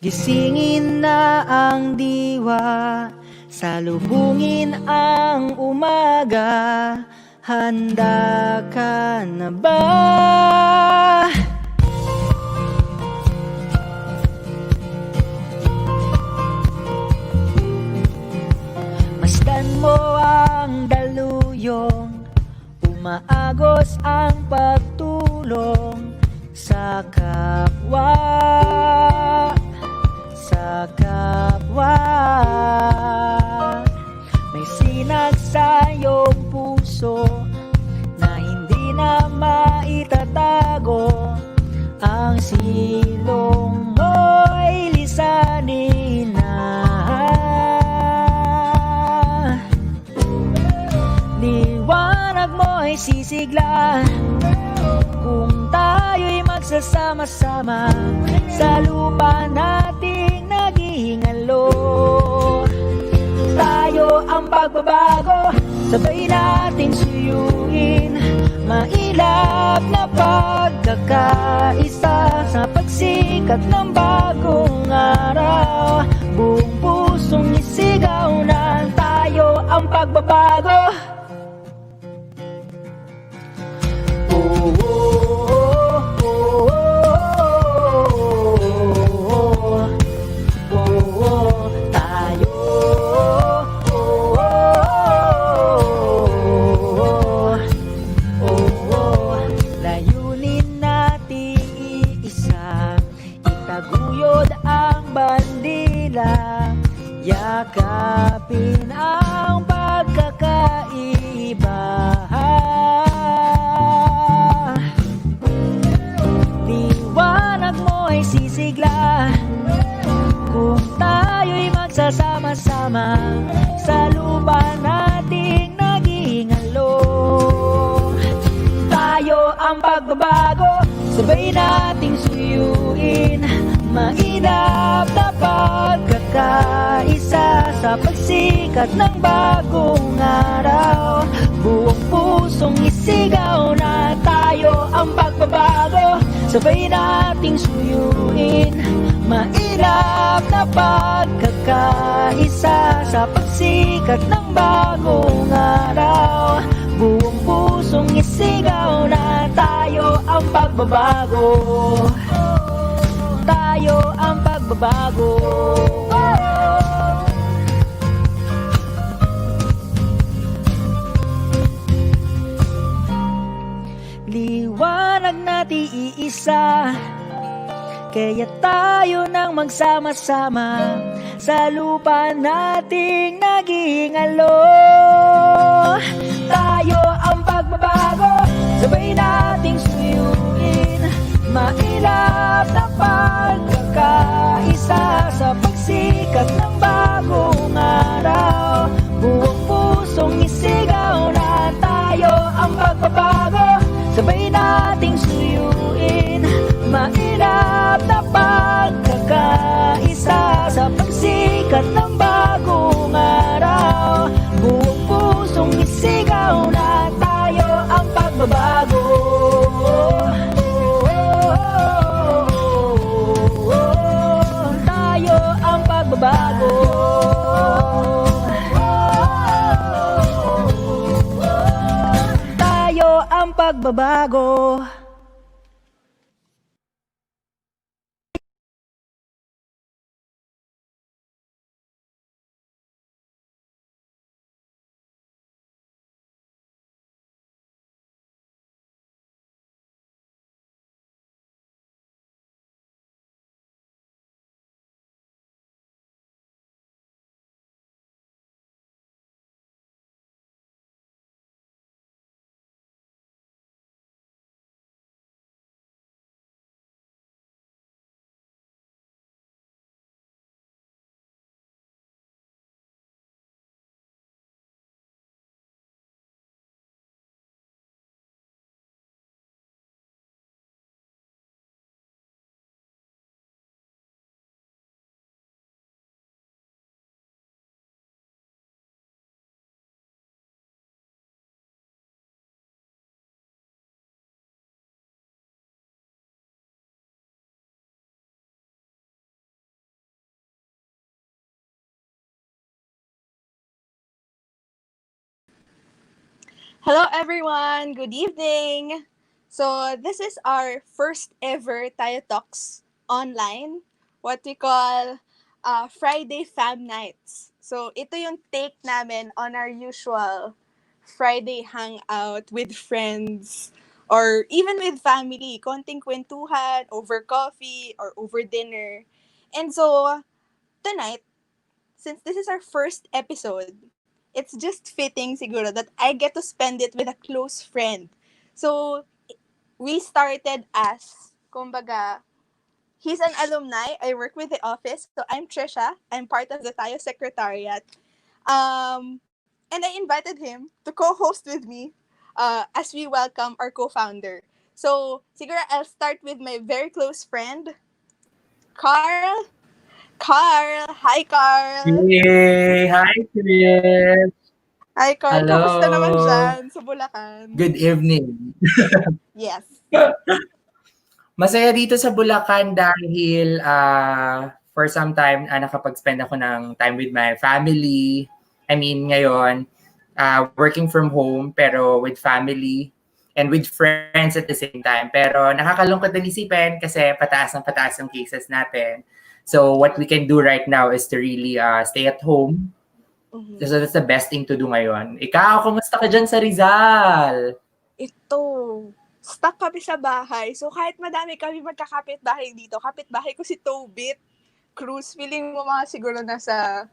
Gisingin na ang diwa, salubungin ang umaga. Handa ka na ba? Masdan mo ang daluyong, umaagos ang pagtulong sa kapwa. Sa kapwa, may sinag sa iyong puso na hindi na maitatago. Ang silong mo'y lisanin na. Liwanag mo'y sisigla kung tayo'y magsasama-sama sa lupa nating naghihingalo. Tayo ang pagbabago, sabay nating suyuin. Mailap na pagkakaisa sa pagsikat ng bagong araw. Buong pusong isigaw na tayo ang pagbabago. Itaguyod ang bandila, yakapin ang pagkakaiba. Liwanag mo'y sisigla kung tayo'y magsasama-sama sa lupa nating naghihingalo. Tayo ang pagbabago, sabay nating suyuin. Mainap na pagkakaisa sa pagsikat ng bagong araw. Buong pusong isigaw na tayo ang pagbabago, sabay nating suyuin. Mainap na pagkakaisa sa pagsikat ng bagong araw. Buong pusong isigaw na tayo ang pagbabago. Tayo ang pagbabago. Liwanag natin iisa, kaya tayo nang magsama-sama sa lupa nating naghihingalo. Tayo ang pagbabago, sabay nating suyuin. Mailap na pagkakaisa sa pagsikat ng bagong araw. Buong pusong isigaw na tayo ang pagbabago, sabay nating suyuin. Mailap na pagkakaisa sa pagsikat ng bagong araw. Buong pusong isigaw na tayo ang pagbabago. Tayo ang pagbabago. Tayo ang pagbabago. Hello everyone! Good evening! So, this is our first ever Tayo Talks online, what we call Friday Fam Nights. So, ito yung take namin on our usual Friday hangout with friends or even with family, konting kwentuhan over coffee or over dinner. And so, tonight, since this is our first episode, it's just fitting siguro that I get to spend it with a close friend. So, we started as, kumbaga, he's an alumni. I work with the office. So, I'm Trisha. I'm part of the Tayo Secretariat. And I invited him to co-host with me as we welcome our co-founder. So, siguro I'll start with my very close friend, Carl. Carl! Hi, Carl! Yay! Hi, Chris! Hi, Carl. Kamusta naman Hello! dyan sa Bulacan? Good evening. Yes. Masaya dito sa Bulacan dahil for some time nakapag-spend ako ng time with my family. I mean, ngayon, working from home pero with family and with friends at the same time. Pero nakakalungkot din isipin kasi pataas ang cases natin. So what we True. can do right now is to really stay at home. Mhm. So that's the best thing to do ngayon. Ikaw, kumusta ka dyan sa Rizal? Ito, stuck kami sa bahay. So, kahit madami kami magkakapit-bahay dito, kapit-bahay ko si Tobit Cruz. Feeling mo mga siguro nasa,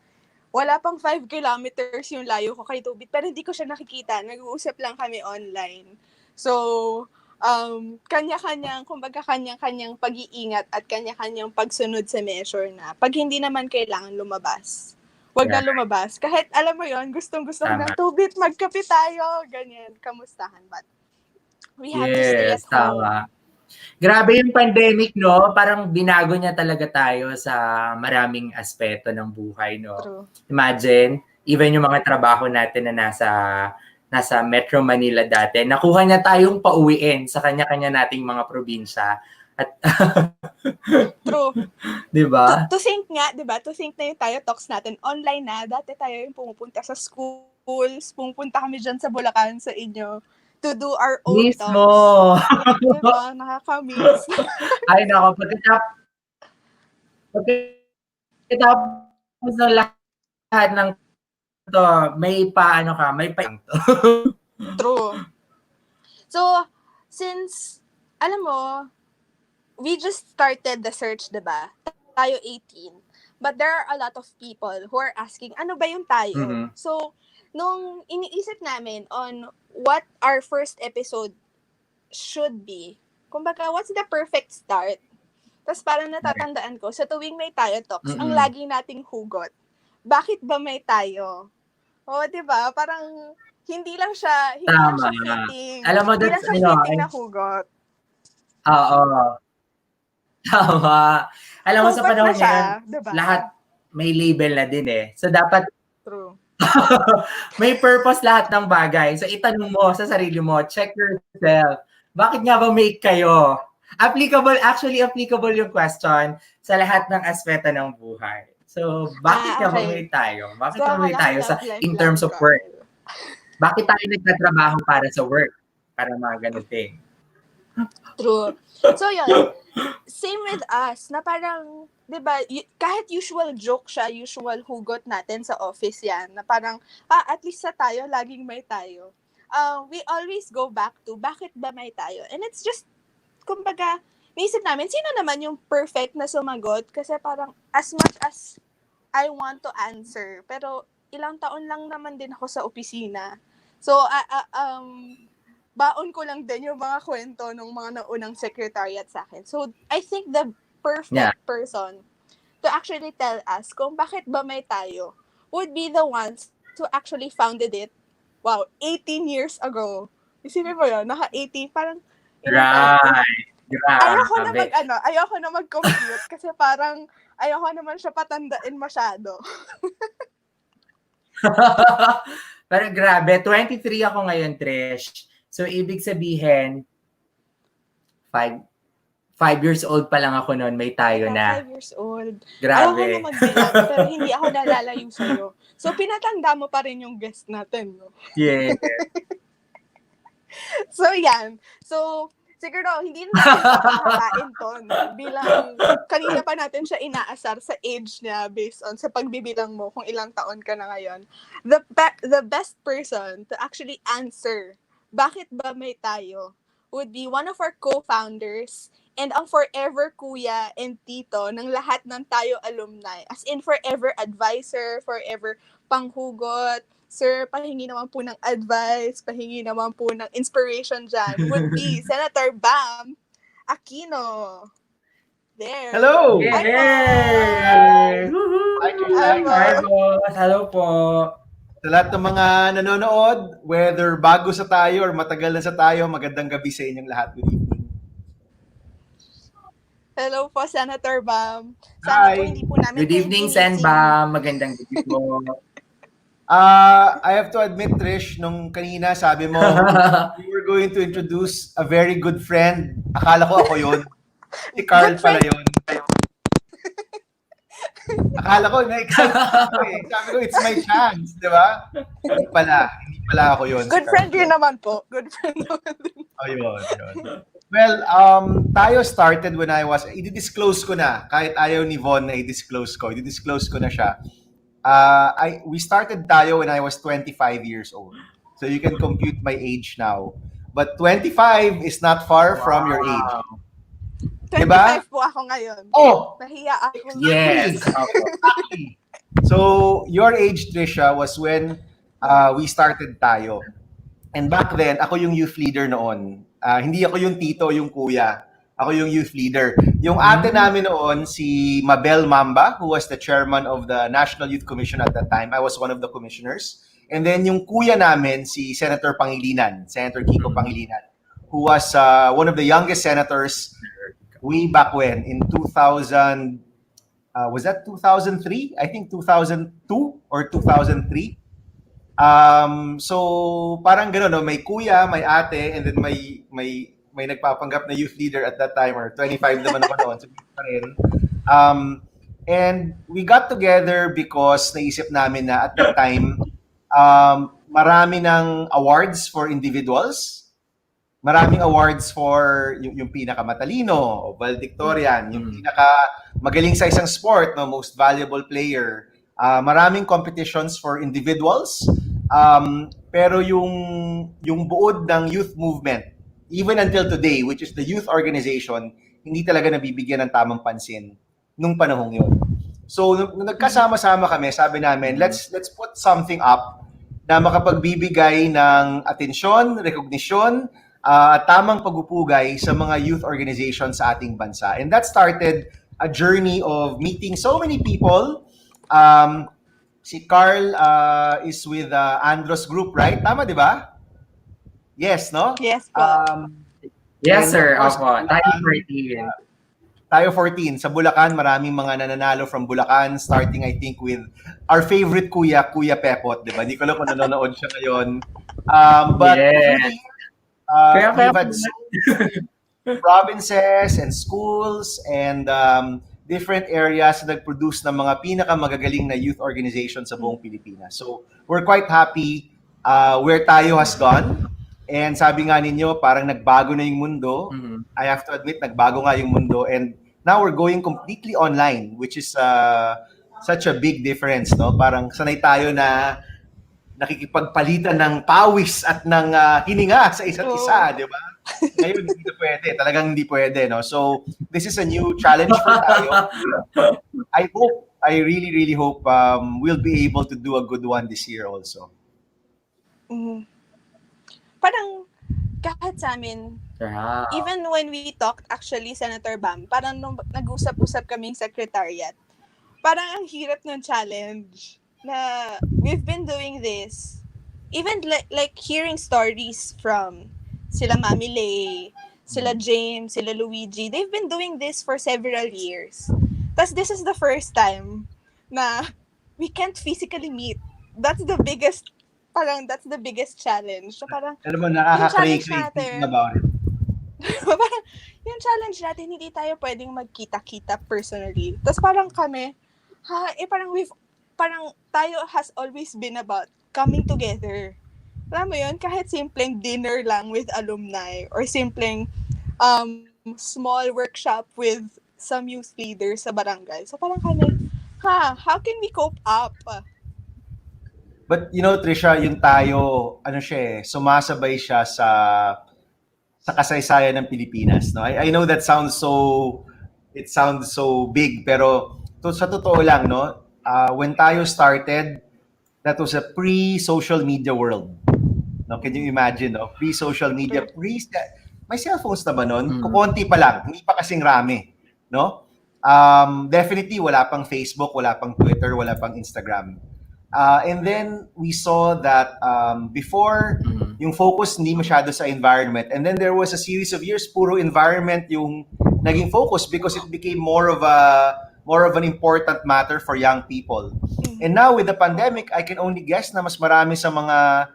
wala pang 5 kilometers yung layo ko kay Tobit. Pero hindi ko siya nakikita. Nag-uusap lang kami online. So, kanya-kanyang, kumbaga kanya-kanyang pag-iingat at kanya-kanyang pagsunod sa measure na pag hindi naman kailangan lumabas, wag na Yeah, lumabas. Kahit alam mo yon, gustong-gusto ko ng tama. Tobit, magkape tayo, ganyan, kamustahan. But we have to stay at Yes, home. tama. Grabe yung pandemic, no? Parang binago niya talaga tayo sa maraming aspeto ng buhay, no? True. Imagine, even yung mga trabaho natin na nasa Metro Manila dati, nakuha niya tayong pauwiin sa kanya-kanya nating mga probinsya. At True. 'di ba? To think nga, di ba? To think na yung tayo talks natin online na. Dati tayo yung pumupunta sa schools, pumupunta kami dyan sa Bulacan sa inyo to do our own Mismo. talks. Di ba? Nakaka-miss. Ay nako, pagkatapos ng lahat ng 'to, may paano ka, may pa to. True. So, since, alam mo, we just started the search, diba? Tayo 18. But there are a lot of people who are asking, ano ba yung tayo? Mhm. So, nung iniisip namin on what our first episode should be, kumbaga, what's the perfect start? Tapos parang natatandaan ko, sa tuwing may tayo talks, ang Mm. lagi nating hugot, bakit ba may tayo? O, di ba? Parang hindi lang Tama. siya fitting. Alam mo Hindi lang that's siya fitting na hugot. oo, tama. Alam mo sa Hugot na panahon ngayon, siya, di ba? lahat may label na din eh. So dapat True. may purpose lahat ng bagay. So itanong mo sa sarili mo, check yourself. Bakit nga ba make kayo? Applicable yung question sa lahat ng aspeto ng buhay. So, bakit nga ba Okay. may tayo? Bakit So, nga may akala ko tayo sa love life in lang, terms of work? Carl. Bakit tayo nagtatrabaho para sa work? Para mga ganun thing. True. So, yun. Same with us, na parang, di ba, kahit usual joke siya, usual hugot natin sa office yan, na parang, at least sa tayo, laging may tayo. We always go back to, bakit ba may tayo? And it's just, kumbaga, naisip namin, sino naman yung perfect na sumagot? Kasi parang, as much as I want to answer, pero ilang taon lang naman din ako sa opisina. So, baon ko lang din yung mga kwento ng mga naunang secretariat sa akin. So, I think the Yeah. perfect person to actually tell us kung bakit ba may tayo would be the ones who actually founded it. Wow, 18 years ago. Isipin mo yun, naka-18, parang ilang taon? Right. Grabe. Ayoko na mag-compute kasi parang ayoko naman siya patandain masyado. Pero grabe, 23 ako ngayon, Trish. So, ibig sabihin, 5 years old pa lang ako noon, may tayo Diba, na. 5 years old. Ayoko na Grabe. magbilang, pero hindi ako nalalayo sa'yo. So, pinatanda mo pa rin yung guest natin, no? Yeah. So, yan. So, siguro, hindi na natin papakakain to, no? Bilang, kanina pa natin siya inaasar sa age niya based on sa pagbibilang mo kung ilang taon ka na ngayon. The best person to actually answer, bakit ba may tayo, would be one of our co-founders and ang forever kuya and tito ng lahat ng tayo alumni. As in, forever advisor, forever panghugot, sir, pahingi naman po ng advice, pahingi naman po ng inspiration dyan, would be Senator Bam Aquino. There. Hello! Hi, Yes! Thank you, Hi, thank you. Hi, boss. Hello po. Sa lahat ng mga nanonood, whether bago sa tayo or matagal na sa tayo, magandang gabi sa inyong lahat. Good evening. Hello po, Senator Bam. Sana Hi. po hindi po namin Good evening, ginising. Senba. Magandang gabi po. I have to admit, Trish, nung kanina sabi mo, you were going to introduce a very good friend. Akala ko ako yun. Si Carl Good pala friend. yun. Akala ko, na-excite ako eh. Sabi ko, it's my chance, di ba? Hindi pala ako yun. Good friend yun naman po. Good friend naman din. Ayun. Well, tayo started when I was, i-disclose ko na, kahit ayaw ni Von na i-disclose ko na siya. We started tayo when I was 25 years old. So you can compute my age now. But 25 is not far from your age. 25 Diba? po ako ngayon. Oh! Nahiya ako. Yes. Exactly. So your age, Trisha, was when we started tayo. And back then, ako yung youth leader noon. Hindi ako yung tito, yung kuya. Ako yung youth leader. Yung ate namin noon, si Mabel Mamba, who was the chairman of the National Youth Commission at that time. I was one of the commissioners. And then yung kuya namin, si Senator Pangilinan, Senator Kiko Pangilinan, who was one of the youngest senators way back when, in 2000, was that 2003? I think 2002 or 2003. So parang gano'n, no? May kuya, may ate, and then may nagpapanggap na youth leader at that time, or 25 naman ako noon, so pa rin. And we got together because naisip namin na at that time, marami ng awards for individuals, maraming awards for yung pinakamatalino, o valedictorian, yung pinakamagaling sa isang sport, no, most valuable player. Maraming competitions for individuals. Pero yung buod ng youth movement, even until today, which is the youth organization, hindi talaga nabibigyan ng tamang pansin nung panahong yun. So nung nagkasama-sama kami, sabi namin, let's put something up na makapagbibigay ng atensyon, recognition, tamang pagupugay sa mga youth organizations sa ating bansa. And that started a journey of meeting so many people. Si Carl is with Andros Group, right? Tama, di ba? Yes, no? Yes po. Yes, sir. of course, Opo. Tayo 14. Tayo 14. Sa Bulacan, maraming mga nananalo from Bulacan, starting I think with our favorite kuya, Kuya Pepot, di ba? Hindi ko alam kung nanonood siya ngayon. But Yes. we've had provinces and schools and different areas na nag-produce ng mga pinakamagagaling na youth organization sa buong Pilipinas. So we're quite happy where tayo has gone. And sabi nga ninyo, parang nagbago na yung mundo. I have to admit, nagbago nga yung mundo. And now we're going completely online, which is such a big difference, no? Parang sanay tayo na nakikipagpalitan ng pawis at ng hininga sa isa't isa, di ba? Ngayon, hindi na pwede. Talagang hindi pwede, no? So, this is a new challenge for tayo. I really, really hope we'll be able to do a good one this year also. Parang kahit sa amin, Yeah. even when we talked, actually, Senator Bam, parang nung nag-usap-usap kaming secretariat, parang ang hirap ng challenge na we've been doing this. Even like hearing stories from sila Mami Lay, sila James, sila Luigi, they've been doing this for several years. Tapos this is the first time na we can't physically meet. That's the biggest challenge. So parang, Alam mo, yung nakaka-create challenge natin, thinking about it. parang, yung challenge natin, hindi tayo pwedeng magkita-kita personally. Tapos parang kami, parang tayo has always been about coming together. alam mo yun, kahit simpleng dinner lang with alumni or simpleng small workshop with some youth leaders sa barangay. So parang kami, how can we cope up? But you know, Trisha, yung tayo, ano siya sumasabay siya sa kasaysayan ng Pilipinas. No? I know that it sounds so big, pero sa totoo lang, no? When tayo started, that was a pre-social media world. No, can you imagine, no? Pre-social media, may cellphones na ba nun? Kukunti pa lang, hindi pa kasing rami, no? Definitely wala pang Facebook, wala pang Twitter, wala pang Instagram. And then we saw that before yung focus hindi masyado sa environment, and then there was a series of years puro environment yung naging focus because it became more of an important matter for young people. And now with the pandemic, I can only guess na mas marami sa mga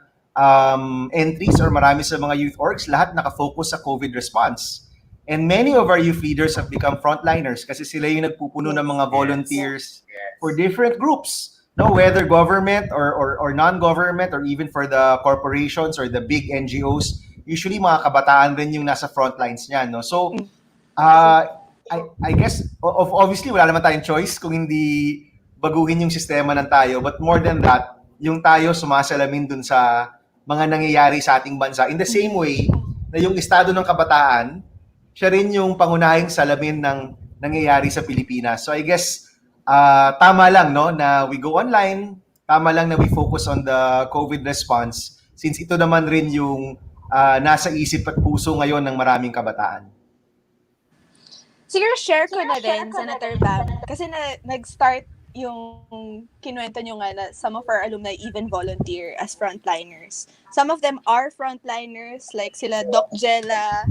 entries or marami sa mga youth orgs, lahat nakafocus sa COVID response. And many of our youth leaders have become frontliners kasi sila yung nagpupuno ng mga volunteers for different groups. No, whether government or non-government or even for the corporations or the big NGOs, usually mga kabataan rin yung nasa front lines niyan, no? So, I guess, obviously, wala naman tayong choice kung hindi baguhin yung sistema ng tayo. But more than that, yung tayo sumasalamin dun sa mga nangyayari sa ating bansa. In the same way na yung estado ng kabataan, siya rin yung pangunahing salamin ng nangyayari sa Pilipinas. So I guess, tama lang, no, na we go online, tama lang na we focus on the COVID response since ito naman rin yung nasa isip at puso ngayon ng maraming kabataan. Siguro share ko na din, Senator Bam, kasi nag-start yung kinuwento nyo nga na some of our alumni even volunteer as frontliners. Some of them are frontliners, like sila Doc Jella,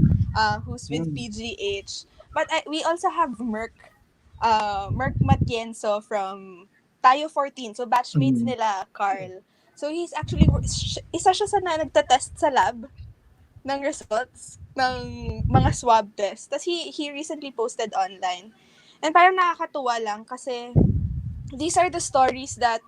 who's with PGH. But we also have Merck Matienzo from Tayo 14. So batchmates nila, Carl. So he's actually, isa siya sa nagtatest sa lab ng results ng mga swab test. Tapos he recently posted online. And parang nakakatuwa lang kasi these are the stories that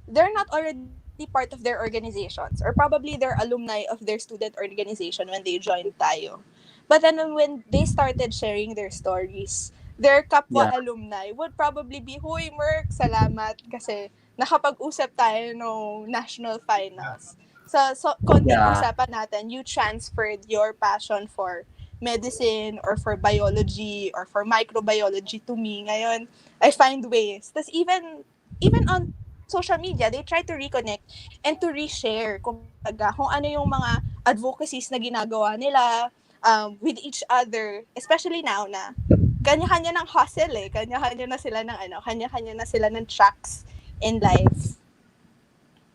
they're not already part of their organizations or probably they're alumni of their student organization when they joined Tayo. But then when they started sharing their stories, their kapwa alumni would probably be, "Huy, Merck, salamat kasi nakapag-usap tayo no national finals." So konting usapan natin, you transferred your passion for medicine or for biology or for microbiology to me. Ngayon, I find ways. Tapos even on social media, they try to reconnect and to reshare kung ano yung mga advocacies na ginagawa nila with each other, especially now na kanya-kanya ng hustle kanya-kanya na sila ng kanya-kanya na sila ng tracks in life.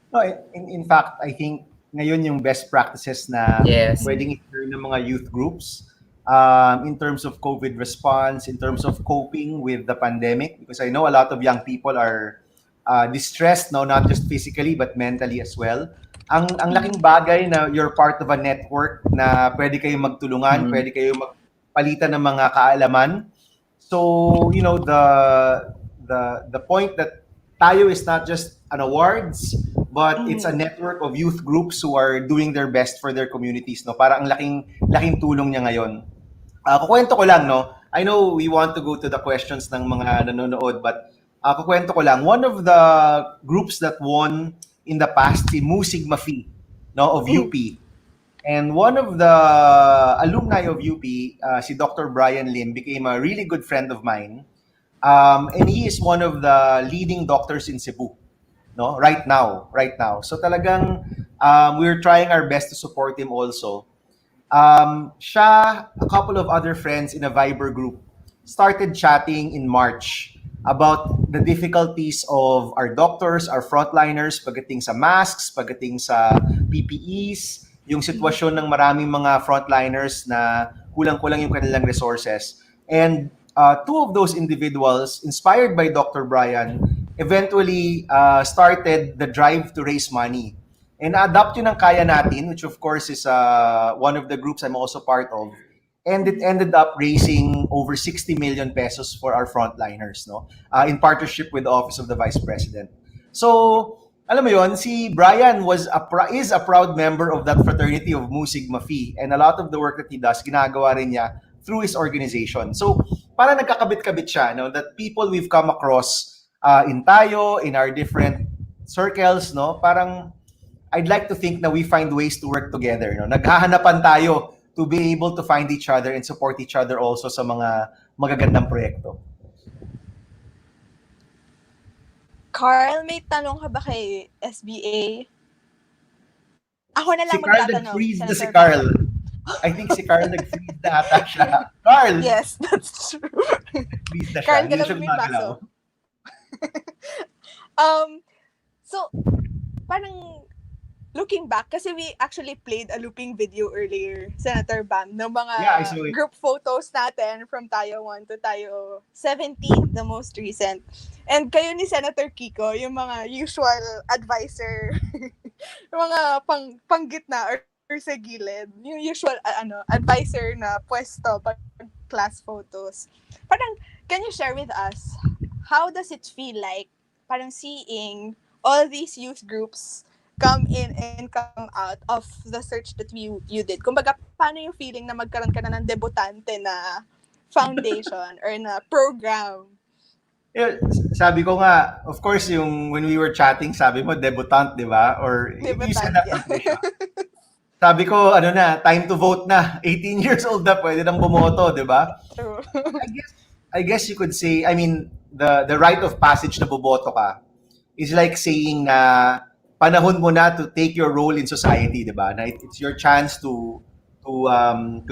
No, in fact, I think ngayon yung best practices na pwedeng i-learn ng mga youth groups in terms of COVID response, in terms of coping with the pandemic, because I know a lot of young people are distressed, no, not just physically but mentally as well. Ang laking bagay na you're part of a network na pwede kayong magtulungan, pwede kayong magpalitan ng mga kaalaman. So, you know, the point that Tayo is not just an awards, but it's a network of youth groups who are doing their best for their communities, no? Para ang laking tulong niya ngayon. Kukwento ko lang, no? I know we want to go to the questions ng mga nanonood, but kukwento ko lang. One of the groups that won in the past, si Mu Sigma Phi, no, of UP. And one of the alumni of UP, si Dr. Brian Lim, became a really good friend of mine. And he is one of the leading doctors in Cebu, no? Right now. So talagang we're trying our best to support him also. Siya, a couple of other friends in a Viber group started chatting in March about the difficulties of our doctors, our frontliners, pagdating sa masks, pagdating sa PPEs, yung sitwasyon ng maraming mga frontliners na kulang-kulang yung kanilang resources. And two of those individuals, inspired by Dr. Brian, eventually started the drive to raise money. And adapt yun ang Kaya Natin, which of course is one of the groups I'm also part of. And it ended up raising over 60 million pesos for our frontliners, no? In partnership with the Office of the Vice President. So, alam mo yon, si Brian is a proud member of that fraternity of Mu Sigma Phi, and a lot of the work that he does ginagawa rin niya through his organization. So para nagkakabit-kabit siya, no, that people we've come across in tayo, in our different circles, no, parang I'd like to think na we find ways to work together, no. Naghahanapan tayo to be able to find each other and support each other also sa mga magagandang proyekto. Carl, may tanong ka ba kay SBA? Ako na Si lang Carl magtatanong. nag-freeze na si Senator Carl. Bam. I think si Carl nag-freeze na ata siya. Carl! Yes, that's true. Nag-freeze na siya. Carl, Hindi galaw siya mo yung gumagalaw. baso. So, parang looking back, kasi we actually played a looping video earlier, Senator Bam, ng mga Yeah, I saw it. group photos natin from Tayo 1 to Tayo 17, the most recent. And kayo ni Senator Kiko, yung mga usual advisor, yung mga panggitna or sa gilid, yung usual advisor na pwesto pag class photos. Parang, can you share with us, how does it feel like, parang seeing all these youth groups come in and come out of the search that you did? Kumbaga, paano yung feeling na magkaroon ka na ng debutante na foundation or na program? Yeah, sabi ko nga, of course, yung when we were chatting, sabi mo, debutant, di ba? Or you said that, Debutante. Patricia. Sabi ko, ano na, time to vote na. 18 years old na, pwede nang bumoto, di ba? True. I guess you could say, I mean, the rite of passage na boboto ka is like saying na panahon mo na to take your role in society, di ba? Na it's your chance to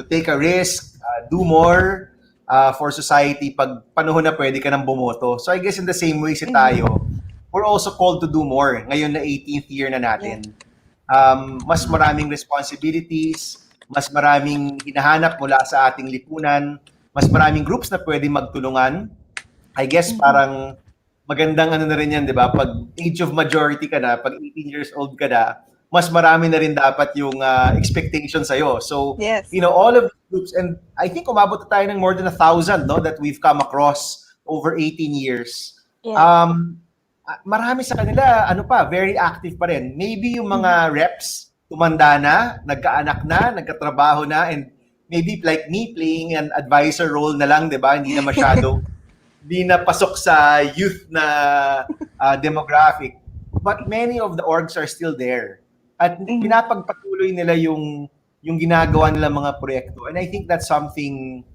take a risk, do more for society pag panahon na pwede ka nang bumoto. So I guess in the same way si tayo, we're also called to do more ngayon na 18th year na natin. Mas maraming responsibilities, mas maraming hinahanap mula sa ating lipunan, mas maraming groups na pwede magtulungan. I guess parang magandang ano na rin yan, di ba? Pag age of majority ka na, pag 18 years old ka na, mas marami na rin dapat yung expectation sa'yo. So, Yes. you know, all of the groups, and I think umabot na tayo ng more than 1,000, no, that we've come across over 18 years. Yeah. Marami sa kanila, ano pa, very active pa rin. Maybe yung mga reps, tumanda na, nagkaanak na, nagkatrabaho na, and maybe like me, playing an advisor role na lang, di ba? Hindi na masyado di na pasok sa youth na demographic. But many of the orgs are still there. At pinapagpatuloy nila yung ginagawa nila mga proyekto. And I think that's something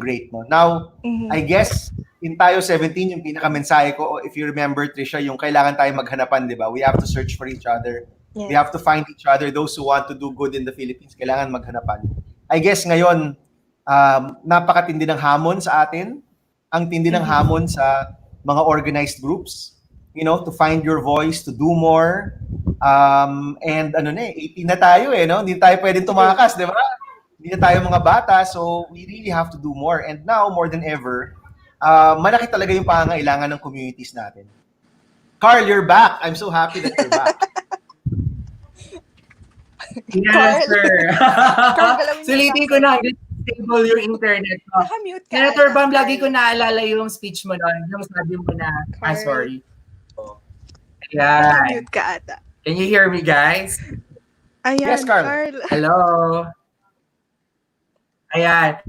great. No? Now, I guess, in Tayo 17, yung pinaka-mensahe ko, if you remember, Trisha, yung kailangan tayo maghanapan, di ba? We have to search for each other. Yes. We have to find each other. Those who want to do good in the Philippines, kailangan maghanapan. I guess ngayon, napakatindi ng hamon sa atin. Ang tindi ng hamon sa mga organized groups, you know, to find your voice, to do more. And ano na 18 na tayo no? Hindi tayo pwedeng tumakas, di ba? Hindi na tayo mga bata, so we really have to do more. And now, more than ever, malaki talaga yung pangangailangan ng communities natin. Carl, you're back. I'm so happy that you're back. Yes, sir. Carl, galawin mo Sulitin yung ko na. Stable yung internet ko. Naka-mute ka. Senator ata, Bam, lagi ko Carl. naalala yung speech mo noon. Yung sabi mo na, Carl. sorry. Ayan. Naka-mute ka ata. Can you hear me, guys? Ayan, Yes, Carl. Hello? Ayan.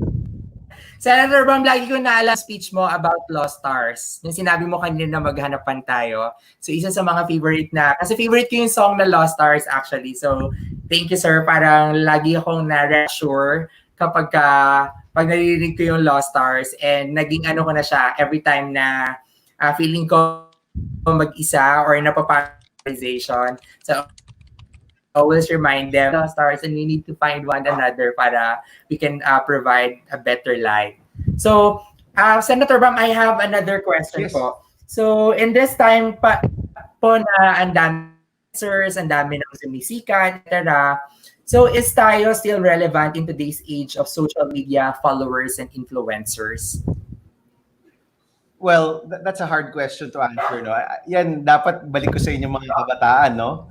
Senator Bam, lagi ko naalala speech mo about Lost Stars. Yung sinabi mo kanina na maghanapan tayo. So, isa sa mga favorite na, kasi favorite ko yung song na Lost Stars actually. So, thank you, sir. Parang lagi akong na-reassure kapag pag naririnig ko yung Lost Stars, and naging ano ko na siya every time na feeling ko mag-isa or napapolarization. So, always remind them, Lost Stars, and we need to find one another para we can provide a better life. So, Senator Bam, I have another question Yes. po. So, in this time po na ang dami ang dami ng sumisikat, etc. So, is tayo still relevant in today's age of social media followers and influencers? Well, that's a hard question to answer, no? Yan, dapat balik ko sa inyo mga kabataan, no?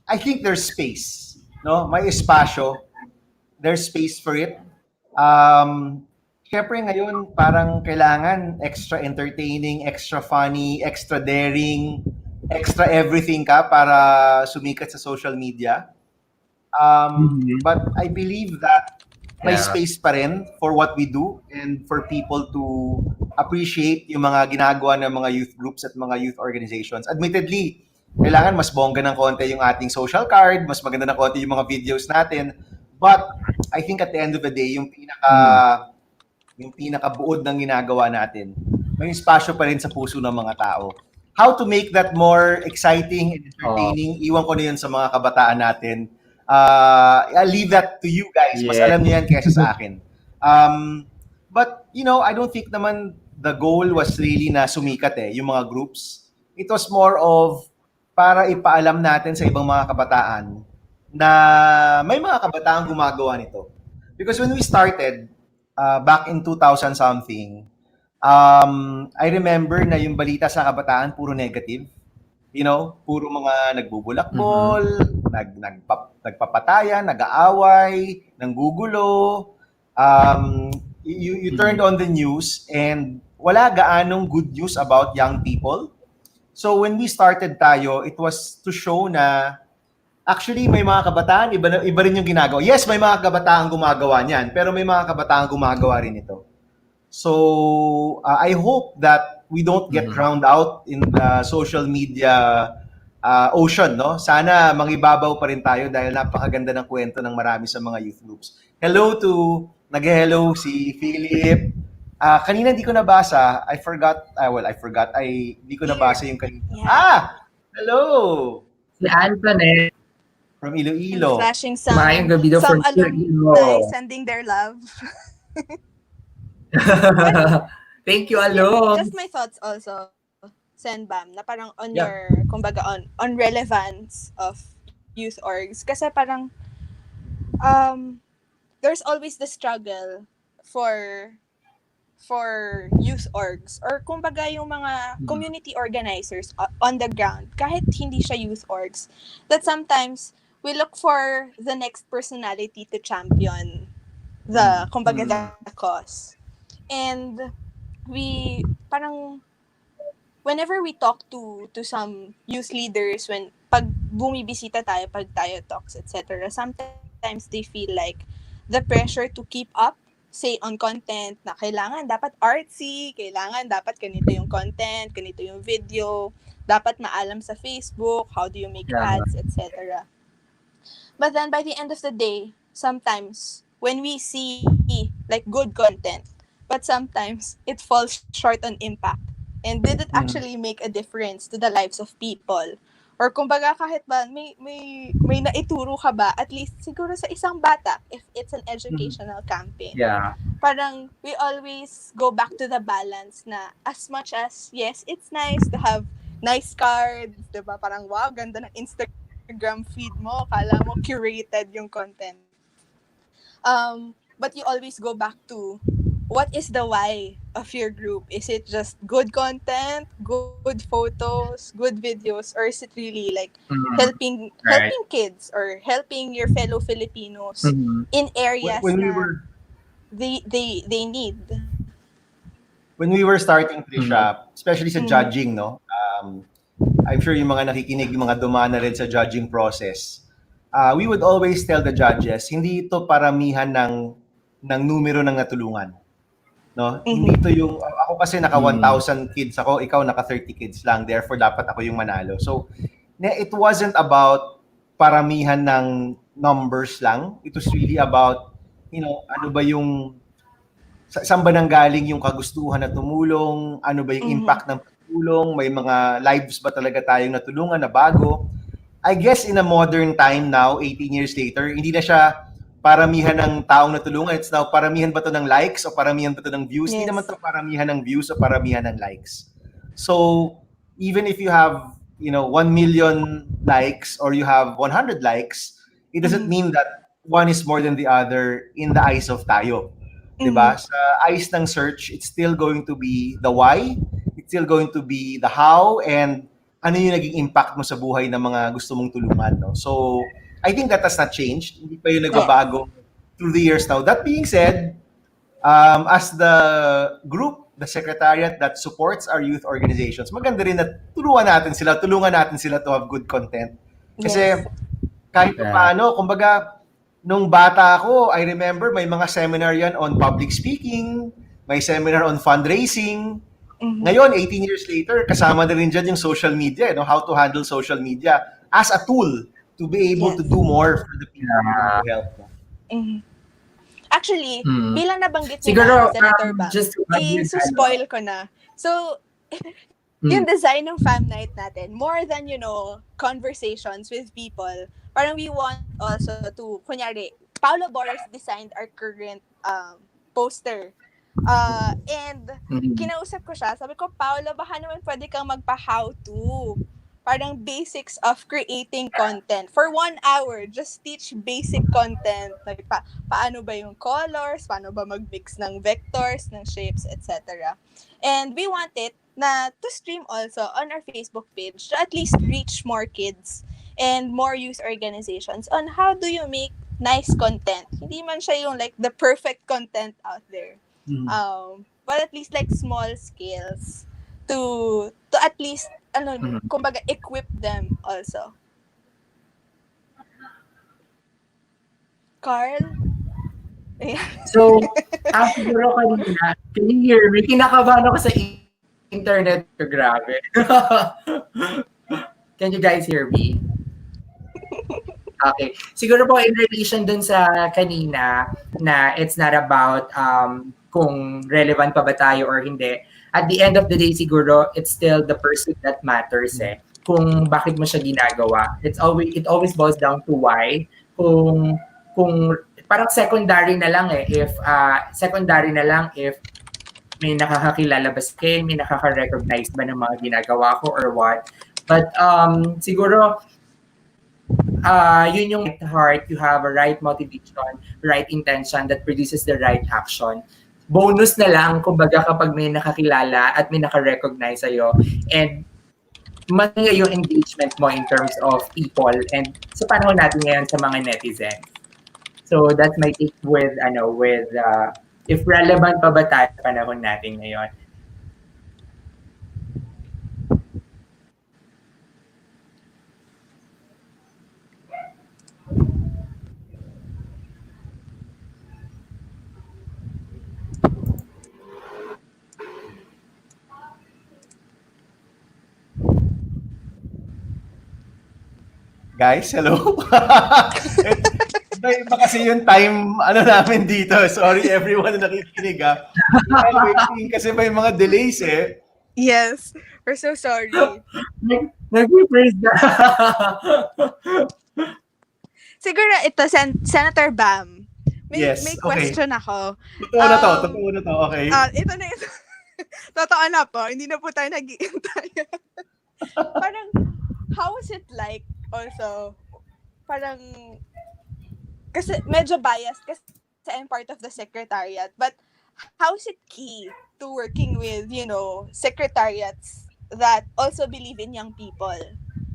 I think there's space, no? May espasyo. There's space for it. Siyempre ngayon, parang kailangan extra entertaining, extra funny, extra daring, extra everything ka para sumikat sa social media. But I believe that may Yeah. space pa rin for what we do and for people to appreciate yung mga ginagawa ng mga youth groups at mga youth organizations. Admittedly, kailangan mas bongga ng konti yung ating social card, mas maganda ng konti yung mga videos natin. But I think at the end of the day, yung pinakabuod ng ginagawa natin, may espasyo pa rin sa puso ng mga tao. How to make that more exciting and entertaining, iwan ko na yun sa mga kabataan natin. I'll leave that to you guys. Mas Yeah. alam niyo yan kaysa sa akin. But, I don't think naman the goal was really na sumikat yung mga groups. It was more of para ipaalam natin sa ibang mga kabataan na may mga kabataan gumagawa nito. Because when we started, back in 2000 something, I remember na yung balita sa kabataan puro negative. Puro mga nagbubulakbol, nagpapatayan, nag-aaway, nanggugulo. You turned on the news and wala gaanong good news about young people. So when we started tayo, it was to show na actually may mga kabataan, iba rin yung ginagawa. Yes, may mga kabataan gumagawa niyan, pero may mga kabataan gumagawa rin ito. So I hope that we don't get drowned out in the social media ocean, no? Sana mangibabaw pa rin tayo dahil napakaganda ng kwento ng marami sa mga youth groups. Hello to nag-hello si Philip. Kanina di ko nabasa. I forgot. Di ko nabasa yung kanina. Yeah. Hello. Si Antoinette. From And Iloilo. flashing some Mayang gabi daw from Iloilo. alumni sending their love. Thank you, Yeah, Alom. just my thoughts also, Sen Bam, na parang on Yeah. your, kumbaga on relevance of youth orgs. Kasi parang, there's always the struggle for youth orgs or kumbaga yung mga community organizers on the ground, kahit hindi siya youth orgs, that sometimes we look for the next personality to champion the kumbaga the cause. And we parang whenever we talk to some youth leaders, pag bumibisita tayo, pag tayo talks, etc., sometimes they feel like the pressure to keep up, say on content, na kailangan dapat artsy, kailangan dapat ganito yung content, ganito yung video, dapat maalam sa Facebook, how do you make ads, etc. But then by the end of the day, sometimes when we see like good content, but sometimes it falls short on impact. And did it actually make a difference to the lives of people? Or kumbaga kahit ba may naituro ka ba, at least siguro sa isang bata, if it's an educational campaign. Yeah. Parang we always go back to the balance na as much as, yes, it's nice to have nice cards, diba? Parang wow, ganda ng Instagram feed mo, kala mo curated yung content. But you always go back to what is the why of your group? Is it just good content, good photos, good videos, or is it really like helping kids or helping your fellow Filipinos in areas When we na were they need? when we were starting Trisha, especially sa judging, no? I'm sure yung mga nakikinig, yung mga dumaan na rin sa judging process, we would always tell the judges, hindi ito paramihan ng numero ng natulungan. No? Hindi ito yung, ako kasi naka 1,000 kids ako, ikaw naka 30 kids lang, therefore dapat ako yung manalo. So, it wasn't about paramihan ng numbers lang. It was really about, ano ba yung, saan ba nanggaling yung kagustuhan na tumulong, ano ba yung impact ng pagtulong, may mga lives ba talaga tayong natulungan na bago. I guess in a modern time now, 18 years later, hindi na siya paramihan ng taong natulungan. It's now paramihan ba to ng likes o paramihan ba to ng views? Hindi naman to paramihan ng views o paramihan ng likes. So, even if you have, 1 million likes or you have 100 likes, it doesn't mean that one is more than the other in the eyes of tayo. Diba? Sa eyes ng search, it's still going to be the why, it's still going to be the how, and ano yung naging impact mo sa buhay ng mga gusto mong tulungan. No? So, I think that has not changed. Hindi pa yung nagbabago through the years now. That being said, as the group the secretariat that supports our youth organizations, maganda rin na tulungan natin sila to have good content. Kasi Yes. kahit pa Yeah. paano, kumbaga, nung bata ako, I remember may mga seminar yan on public speaking, may seminar on fundraising. Mhm. Ngayon, 18 years later, kasama na rin dyan yung social media, how to handle social media as a tool to be able to Yes. do more for the people we want to help. Mhm. Actually, Mm. bilang nabanggit niyo Siguro, na, Senator Bam, just to add with spoil ko na. So, yung design ng fam night natin, more than, conversations with people, parang we want also to, kunyari, Paolo Boris designed our current poster. And kinausap ko siya, sabi ko, Paolo, baka naman pwede kang magpa-how-to. Parang basics of creating content. For 1 hour, just teach basic content. Like, paano ba yung colors, paano ba mag-mix ng vectors, ng shapes, etc. And we want it na to stream also on our Facebook page to at least reach more kids and more youth organizations on how do you make nice content. Hindi man siya yung like the perfect content out there. But at least like small scales to at least kumbaga equip them also. Carl? So, siguro kanina, can you hear me? Kinakabahan ako sa internet ko, grabe. Can you guys hear me? Okay. Siguro po in relation dun sa kanina na it's not about kung relevant pa ba tayo or hindi. At the end of the day, siguro, it's still the pursuit that matters kung bakit mo siya ginagawa. It always boils down to why. Kung parang secondary na lang if may nakakakilala ba sa akin, may nakaka-recognize ba ng mga ginagawa ko or what. But siguro yun yung heart, you have a right motivation, right intention that produces the right action. Bonus na lang, kumbaga, kapag may nakakilala at may naka-recognize sa'yo and maganda yung engagement mo in terms of people and sa panahon natin ngayon sa mga netizens. So that's my take with if relevant pa ba tayo sa panahon natin ngayon. Guys, hello? Iba kasi yung time namin dito. Sorry everyone na nakikinig I'm waiting kasi may mga delays Yes. We're so sorry. Nag-praise na. Siguro ito, Senator Bam. May Yes, question ako. Totoo na to. Okay. Ito na ito. Totoo na po. Hindi na po tayo nag-iintay. Parang, how was it like also? Parang, kasi medyo biased kasi I'm part of the secretariat. But, how is it key to working with, secretariats that also believe in young people?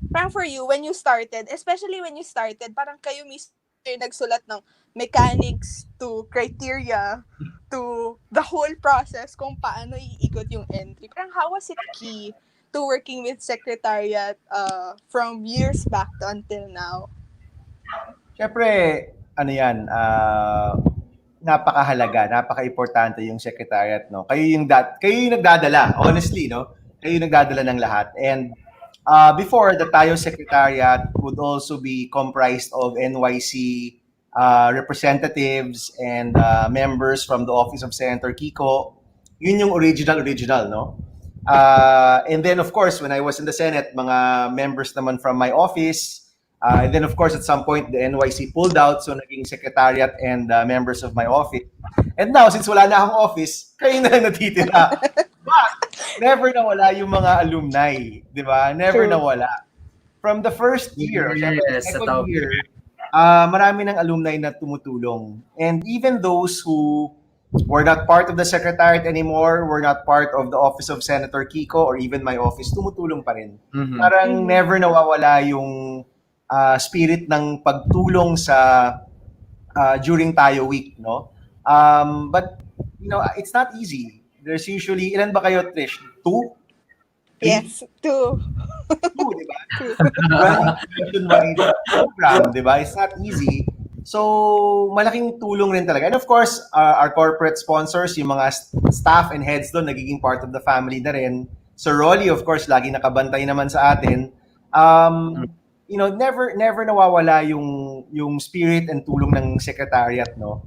Parang for you, when you started, especially when you started, parang kayo mismo yung nagsulat ng mechanics to criteria to the whole process kung paano iikot yung entry. Parang how was it key to working with secretariat from years back to until now? Siyempre, napakahalaga, napaka-importante yung secretariat, no? Kayo yung nagdadala, honestly, no? Kayo yung nagdadala ng lahat. And before, the Tayo Secretariat would also be comprised of NYC representatives and members from the Office of Senator Kiko. Yun yung original, no? And then, of course, when I was in the Senate, mga members naman from my office. And then, of course, at some point, the NYC pulled out, so naging secretariat and members of my office. And now, since wala na akong office, kayo na lang natitira. But, never nawala yung mga alumni, di ba? Never nawala. From the first year, second year, marami ng alumni na tumutulong. And even those who were not part of the secretariat anymore, were not part of the Office of Senator Kiko or even my office, tumutulong pa rin. Parang never nawawala yung spirit ng pagtulong sa during Tayo Week, no? But it's not easy. there's usually, ilan ba kayo, Trish? 2? 3? Yes, two. 2, di ba? Two. Running a nationwide program, di ba? It's not easy. So, malaking tulong rin talaga. And of course, our corporate sponsors, yung mga staff and heads doon, nagiging part of the family na rin. So, Rolly, of course, lagi nakabantay naman sa atin. Never nawawala yung spirit and tulong ng secretariat, no?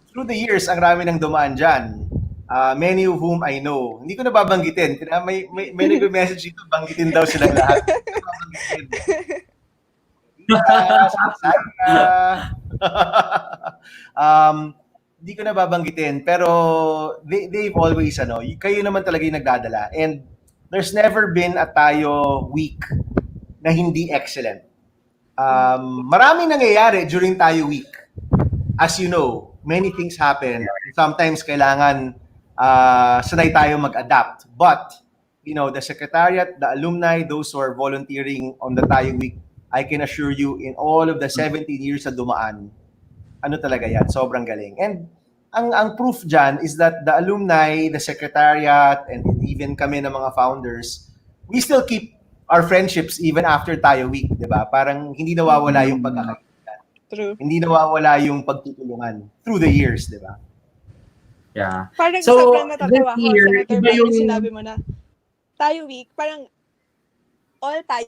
Through the years, ang rami ng dumaan dyan. Many of whom I know. Hindi ko na babanggitin. May nag-message dito, banggitin daw silang lahat. Hindi ko babanggitin. Hindi ko na babanggitin, pero they've always, kayo naman talaga yung nagdadala. And there's never been a tayo week na hindi excellent. Maraming nangyayari during tayo week. As you know, many things happen. Sometimes kailangan sanay tayo mag-adapt. But, the secretariat, the alumni, those who are volunteering on the tayo week, I can assure you, in all of the 17 years na dumaan, ano talaga yan, sobrang galing. And ang proof dyan is that the alumni, the secretariat, and even kami na mga founders, we still keep our friendships even after tayo week, di ba? Parang hindi nawawala yung pagkakaibigan. True. Hindi nawawala yung pagtutulungan through the years, di ba? Yeah. Parang So, sobrang natatawa ko, this year, Senator iba Bam, yung- yung sinabi mo na, tayo week, parang all tayo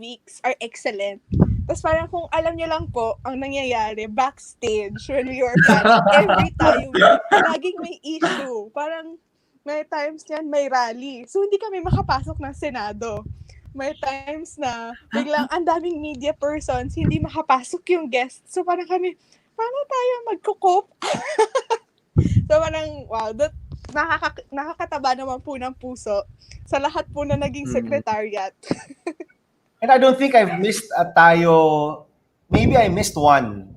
weeks are excellent. Tapos parang kung alam nyo lang po, ang nangyayari, backstage, when we were planning, every tayo week, laging may issue. Parang may times yan, may rally. So, hindi kami makapasok ng Senado. May times na biglang ang daming media persons, hindi makapasok yung guests. So, parang kami, paano tayo magkukup? So, parang, wow, nakakataba naman po ng puso sa lahat po na naging secretariat. And I don't think I've missed a tayo, maybe I missed one.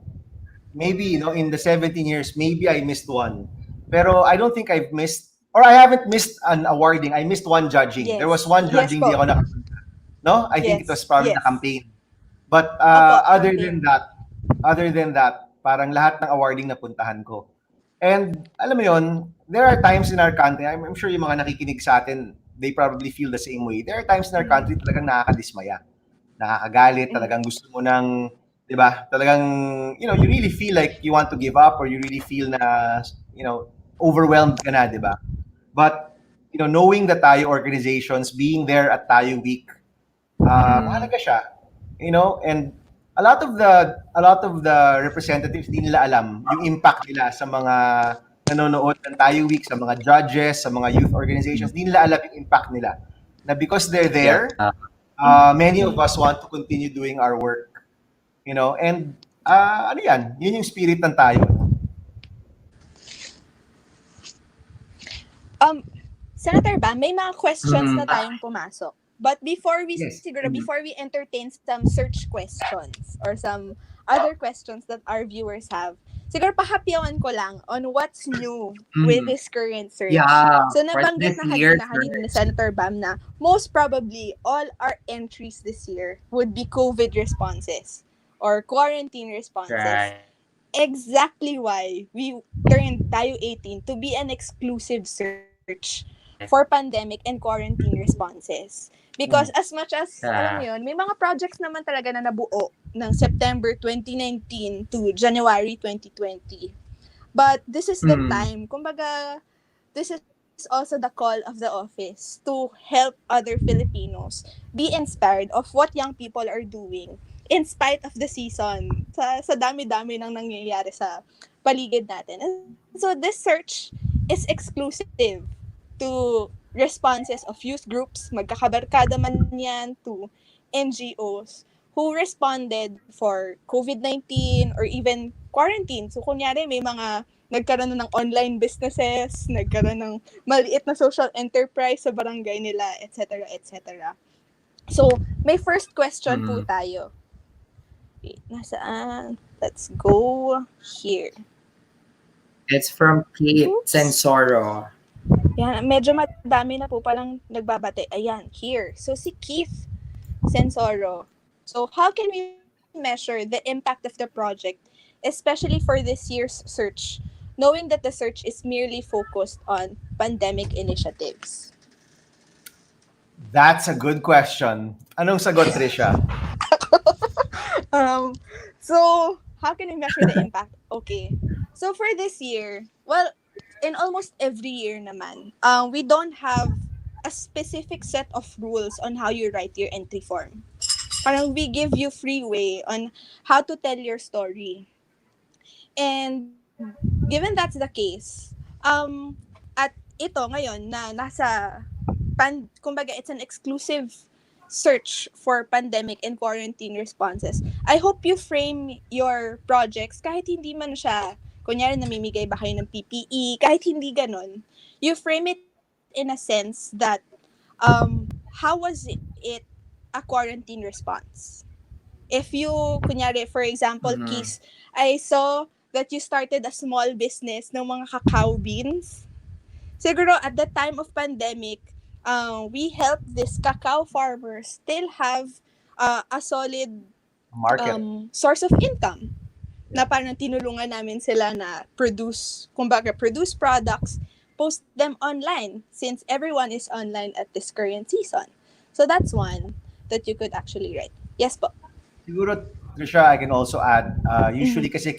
Maybe, in the 17 years, maybe I missed one. Pero I don't think I've missed, or I haven't missed an awarding. I missed one judging. Yes. There was one Yes judging po. di ako nakapunta. No? I think it was probably Yes. the campaign. But Opo, other campaign. than that, parang lahat ng awarding napuntahan ko. And alam mo yon, there are times in our country, I'm sure yung mga nakikinig sa atin, they probably feel the same way. There are times in our country talagang nakakadismaya. Nakakagalit, talagang gusto mo ng, di ba? Talagang, you really feel like you want to give up, or you really feel na, overwhelmed ka na, di ba? But, knowing the tayo organizations, being there at tayo week, mahalaga siya. And a lot of the representatives di nila alam yung impact nila sa mga nanonood ng tayo week, sa mga judges, sa mga youth organizations. Di nila alam yung impact nila. Na because they're there, many of us want to continue doing our work. And ano yan? Yun yung spirit ng tayo. Senator Bam, may mga questions na tayong pumasok. But before we Yes. before we entertain some search questions or some other questions that our viewers have, siguro pahapyawan ko lang on what's new with this current search. Yeah, So for nabanggit this na year's kanina ni Senator Bam na most probably all our entries this year would be COVID responses or quarantine responses. Right. Exactly why we turned Tayo 18 to be an exclusive search for pandemic and quarantine responses. Because as much as, alam mo yun, may mga projects naman talaga na nabuo ng September 2019 to January 2020. But this is the time, kumbaga, this is also the call of the office to help other Filipinos be inspired of what young people are doing in spite of the season, sa dami-dami nang nangyayari sa paligid natin. And so this search is exclusive to responses of youth groups, magkakabarkada man yan, to NGOs who responded for COVID-19 or even quarantine. So kunyari may mga nagkaroon ng online businesses, nagkaroon ng maliit na social enterprise sa barangay nila, etc. etc. So may first question po tayo. Wait, nasaan? Let's go here. It's from Kate Sensoro. Yan, medyo madami na po palang nagbabate. Ayan, here. So, si Keith Sensoro. So, how can we measure the impact of the project, especially for this year's search, knowing that the search is merely focused on pandemic initiatives? That's a good question. Anong sagot, Trisha? Um, so how can we measure the impact? Okay. So for this year, well, in almost every year naman, we don't have a specific set of rules on how you write your entry form. Parang we give you free way on how to tell your story. And given that's the case, at ito ngayon na nasa kumbaga it's an exclusive search for pandemic and quarantine responses. I hope you frame your projects kahit hindi man siya, kunyari namimigay ba kayo ng PPE, kahit hindi ganon. You frame it in a sense that how was it a quarantine response? If you, kunyari, for example, Mhm. Keys, I saw that you started a small business ng mga cacao beans. Siguro at the time of pandemic, we helped these cacao farmers still have a solid Market. source of income. Na Yeah. parang tinulungan namin sila na produce products, post them online since everyone is online at this current season. So that's one that you could actually write. Yes po. Siguro, Trisha, I can also add, Mhm. usually kasi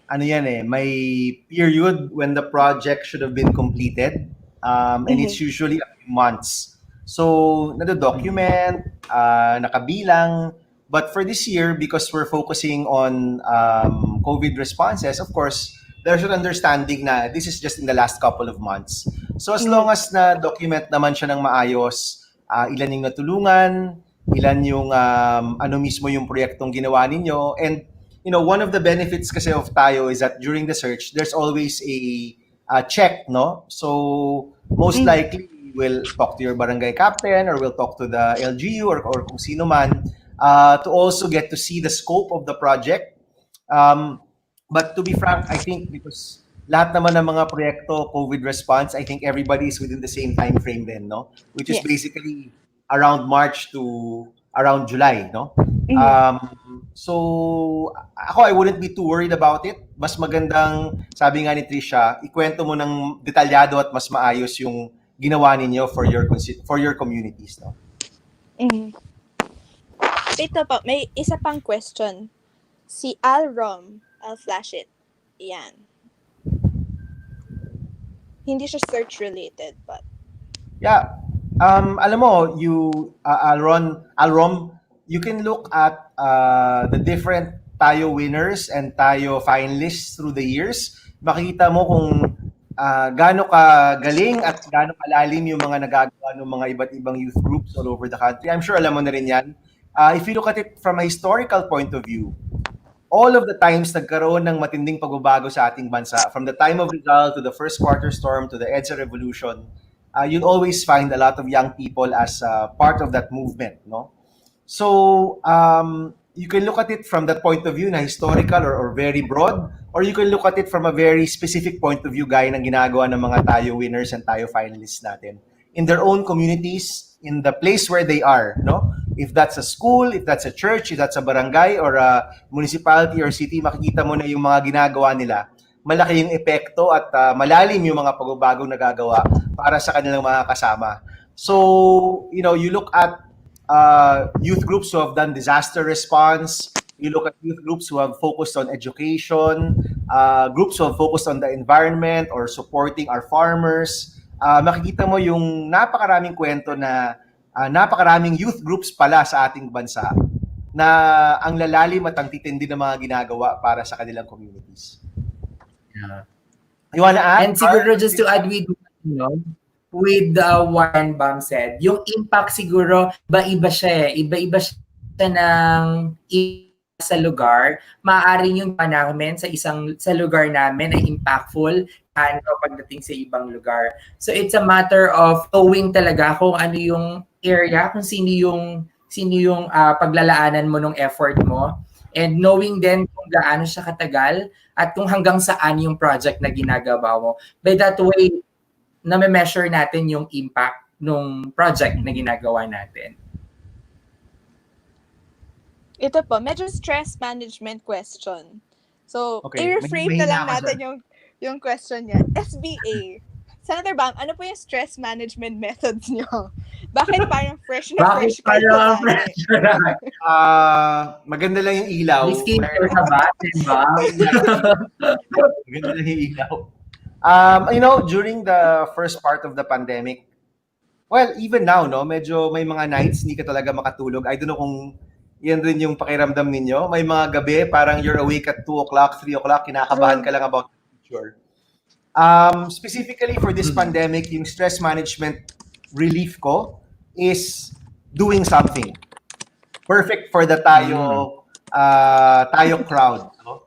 ano yan eh, may period when the project should have been completed. And it's Mhm. usually a few months. So, nado-document, nakabilang. But for this year, because we're focusing on COVID responses, of course, there's an understanding na this is just in the last couple of months. So, as long Mhm. as na-document naman siya ng maayos, ilan yung natulungan, ilan yung ano mismo yung proyektong ginawa ninyo, and one of the benefits kasi of tayo is that during the search, there's always a check, no? So, most Mhm. likely, we'll talk to your barangay captain or we'll talk to the LGU or kung sino man to also get to see the scope of the project. Um, but to be frank, I think because lahat naman ng mga proyekto, COVID response, I think everybody is within the same time frame then, no? Which is Yes. basically around March to around July, no? Mhm. So, ako, I wouldn't be too worried about it. Mas magandang, sabi nga ni Trisha, ikwento mo ng detalyado at mas maayos yung ginawa ninyo for your communities, no? Mhm. Ito po, may isa pang question. Si Alrom, I'll flash it. Yan. Hindi siya search related, but Yeah. Alam mo, Alrom, you can look at the different tayo winners and tayo finalists through the years. Makikita mo kung gaano ka galing at gaano kalalim yung mga nagagawa ng mga iba't ibang youth groups all over the country. I'm sure alam mo na rin yan. If you look at it from a historical point of view, all of the times nagkaroon ng matinding pagbabago sa ating bansa, from the time of Rizal to the first quarter storm to the EDSA revolution, you'll always find a lot of young people as part of that movement, no? So, you can look at it from that point of view na historical or very broad, or you can look at it from a very specific point of view gaya ng ginagawa ng mga tayo winners and tayo finalists natin in their own communities, in the place where they are, no? If that's a school, if that's a church, if that's a barangay or a municipality or city, makikita mo na yung mga ginagawa nila. Malaki yung epekto at malalim yung mga pagbabagong nagagawa para sa kanilang mga kasama. So, you look at youth groups who have done disaster response, you look at youth groups who have focused on education, groups who have focused on the environment or supporting our farmers. Makikita mo yung napakaraming kwento na napakaraming youth groups pala sa ating bansa na ang lalalim at ang titindi ng mga ginagawa para sa kanilang communities. Yeah. You wanna add? And siguro just to add with Warren Bam said, yung impact siguro, iba-iba siya eh. Iba-iba siya ng sa lugar. Maaaring yung namin sa lugar namin ay impactful ano pagdating sa ibang lugar. So it's a matter of knowing talaga kung ano yung area, kung sino yung paglalaanan mo ng effort mo, and knowing din kung gaano siya katagal at kung hanggang saan yung project na ginagawa mo. By that way, na-measure natin yung impact ng project na ginagawa natin. ito po, medyo stress management question. So, Okay, i-reframe na mahina lang ako natin dyan. yung question niya. SBA. Senator Bam, ano po yung stress management methods niyo? Bakit parang fresh na Bakit fresh kayo parang lagi? pressure? Maganda lang yung ilaw. May skincare ka ba? Diba? Maganda lang yung ilaw. During the first part of the pandemic, well, even now, no, medyo may mga nights hindi ka talaga makatulog. I don't know kung yan rin yung pakiramdam ninyo. May mga gabi, parang you're awake at 2 o'clock, 3 o'clock, kinakabahan ka lang about the future. Specifically for this pandemic, yung stress management relief ko is doing something. Perfect for the tayo crowd. No?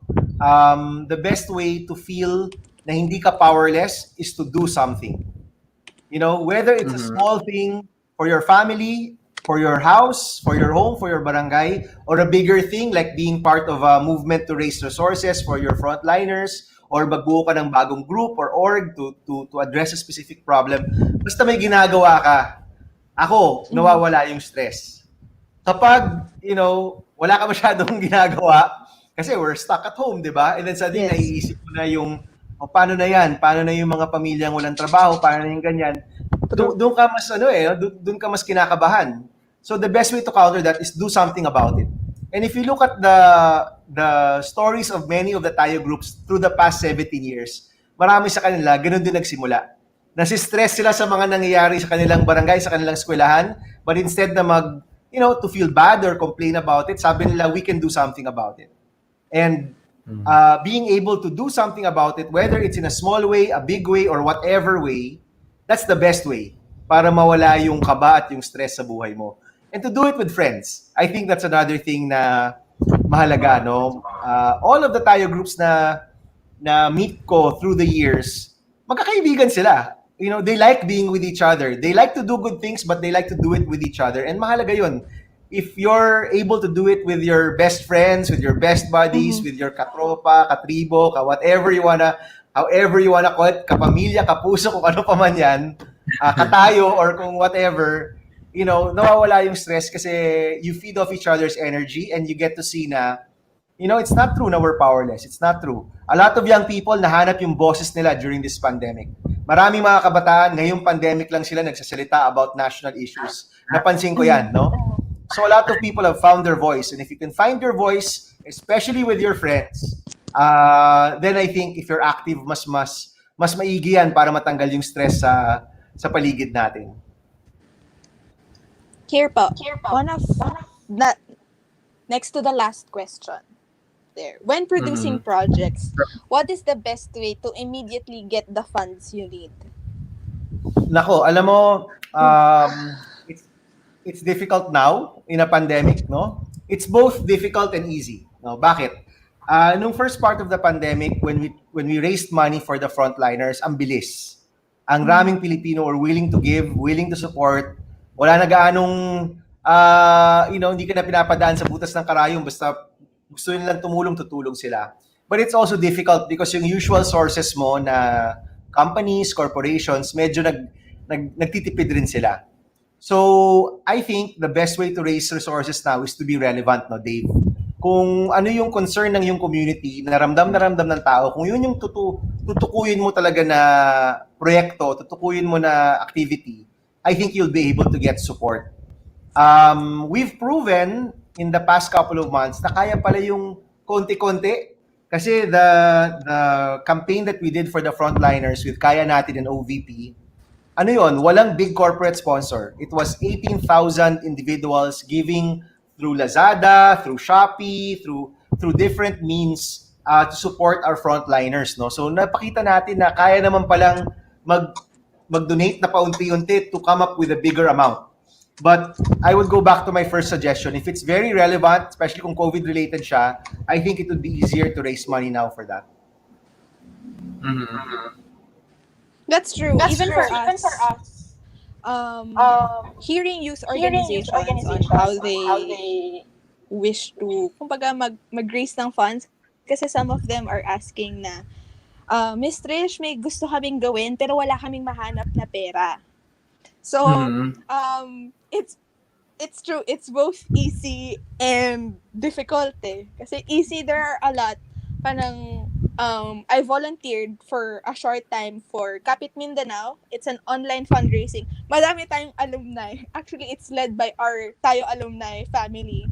The best way to feel na hindi ka powerless is to do something. Whether it's a small thing for your family, for your house, for your home, for your barangay, or a bigger thing like being part of a movement to raise resources for your frontliners, or magbuo ka ng bagong group or org to address a specific problem. Basta may ginagawa ka, ako, nawawala yung stress. Kapag, wala ka masyadong ginagawa, kasi we're stuck at home, di ba? And then suddenly, naiisip mo na yung, paano na yan? Paano na yung mga pamilyang walang trabaho? Paano na yung ganyan? Doon ka mas, doon ka mas kinakabahan. So the best way to counter that is do something about it. And if you look at the stories of many of the Tayo groups through the past 17 years, marami sa kanila, ganun din nagsimula. Nasistress sila sa mga nangyayari sa kanilang barangay, sa kanilang eskwelahan, but instead na to feel bad or complain about it, sabi nila, we can do something about it. And being able to do something about it, whether it's in a small way, a big way, or whatever way, that's the best way para mawala yung kaba at yung stress sa buhay mo. And to do it with friends. I think that's another thing na mahalaga, no? All of the Tayo groups na meet ko through the years, magkakaibigan sila. They like being with each other. They like to do good things, but they like to do it with each other. And mahalaga yun. If you're able to do it with your best friends, with your best buddies, with your katropa, katribo, whatever you wanna call it, kapamilya, kapuso, kung ano pa man yan, katayo, or kung whatever, nawawala yung stress kasi you feed off each other's energy and you get to see na, it's not true na we're powerless. It's not true. A lot of young people nahanap yung boses nila during this pandemic. Maraming mga kabataan, ngayong pandemic lang sila nagsasalita about national issues. Napansin ko yan, no? So a lot of people have found their voice. And if you can find your voice, especially with your friends, then I think if you're active, mas maigi yan para matanggal yung stress sa paligid natin. Here po. One of next to the last question. There. When producing projects, what is the best way to immediately get the funds you need? Nako, alam mo, it's difficult now in a pandemic, no? It's both difficult and easy. No? Bakit? Nung first part of the pandemic, when we raised money for the frontliners, ang bilis. Ang raming Pilipino were willing to give, willing to support. Wala na gaanong, hindi ka na pinapadaan sa butas ng karayong, basta gusto nilang tumulong, tutulong sila. But it's also difficult because yung usual sources mo na companies, corporations, medyo nagtitipid rin sila. So, I think the best way to raise resources now is to be relevant, no, Dave? Kung ano yung concern ng yung community, naramdam ng tao, kung yun yung tutukuyin mo talaga na proyekto, tutukuyin mo na activity, I think you'll be able to get support. We've proven in the past couple of months na kaya pala yung konti-konti. Kasi the campaign that we did for the frontliners with Kaya Natin and OVP, walang big corporate sponsor. It was 18,000 individuals giving through Lazada, through Shopee, through different means to support our frontliners. No? So napakita natin na kaya naman palang mag-donate na paunti-unti to come up with a bigger amount. But I would go back to my first suggestion. If it's very relevant, especially kung COVID-related siya, I think it would be easier to raise money now for that. That's true. Even for us. Hearing youth organizations on how they wish to, kumbaga mag-raise ng funds, kasi some of them are asking na, Miss Trish, may gusto kaming gawin pero wala kaming mahanap na pera. So, it's true. It's both easy and difficult eh. Kasi easy, there are a lot. Parang I volunteered for a short time for Kapit Mindanao. It's an online fundraising. Madami tayong alumni. Actually, it's led by our Tayo alumni family.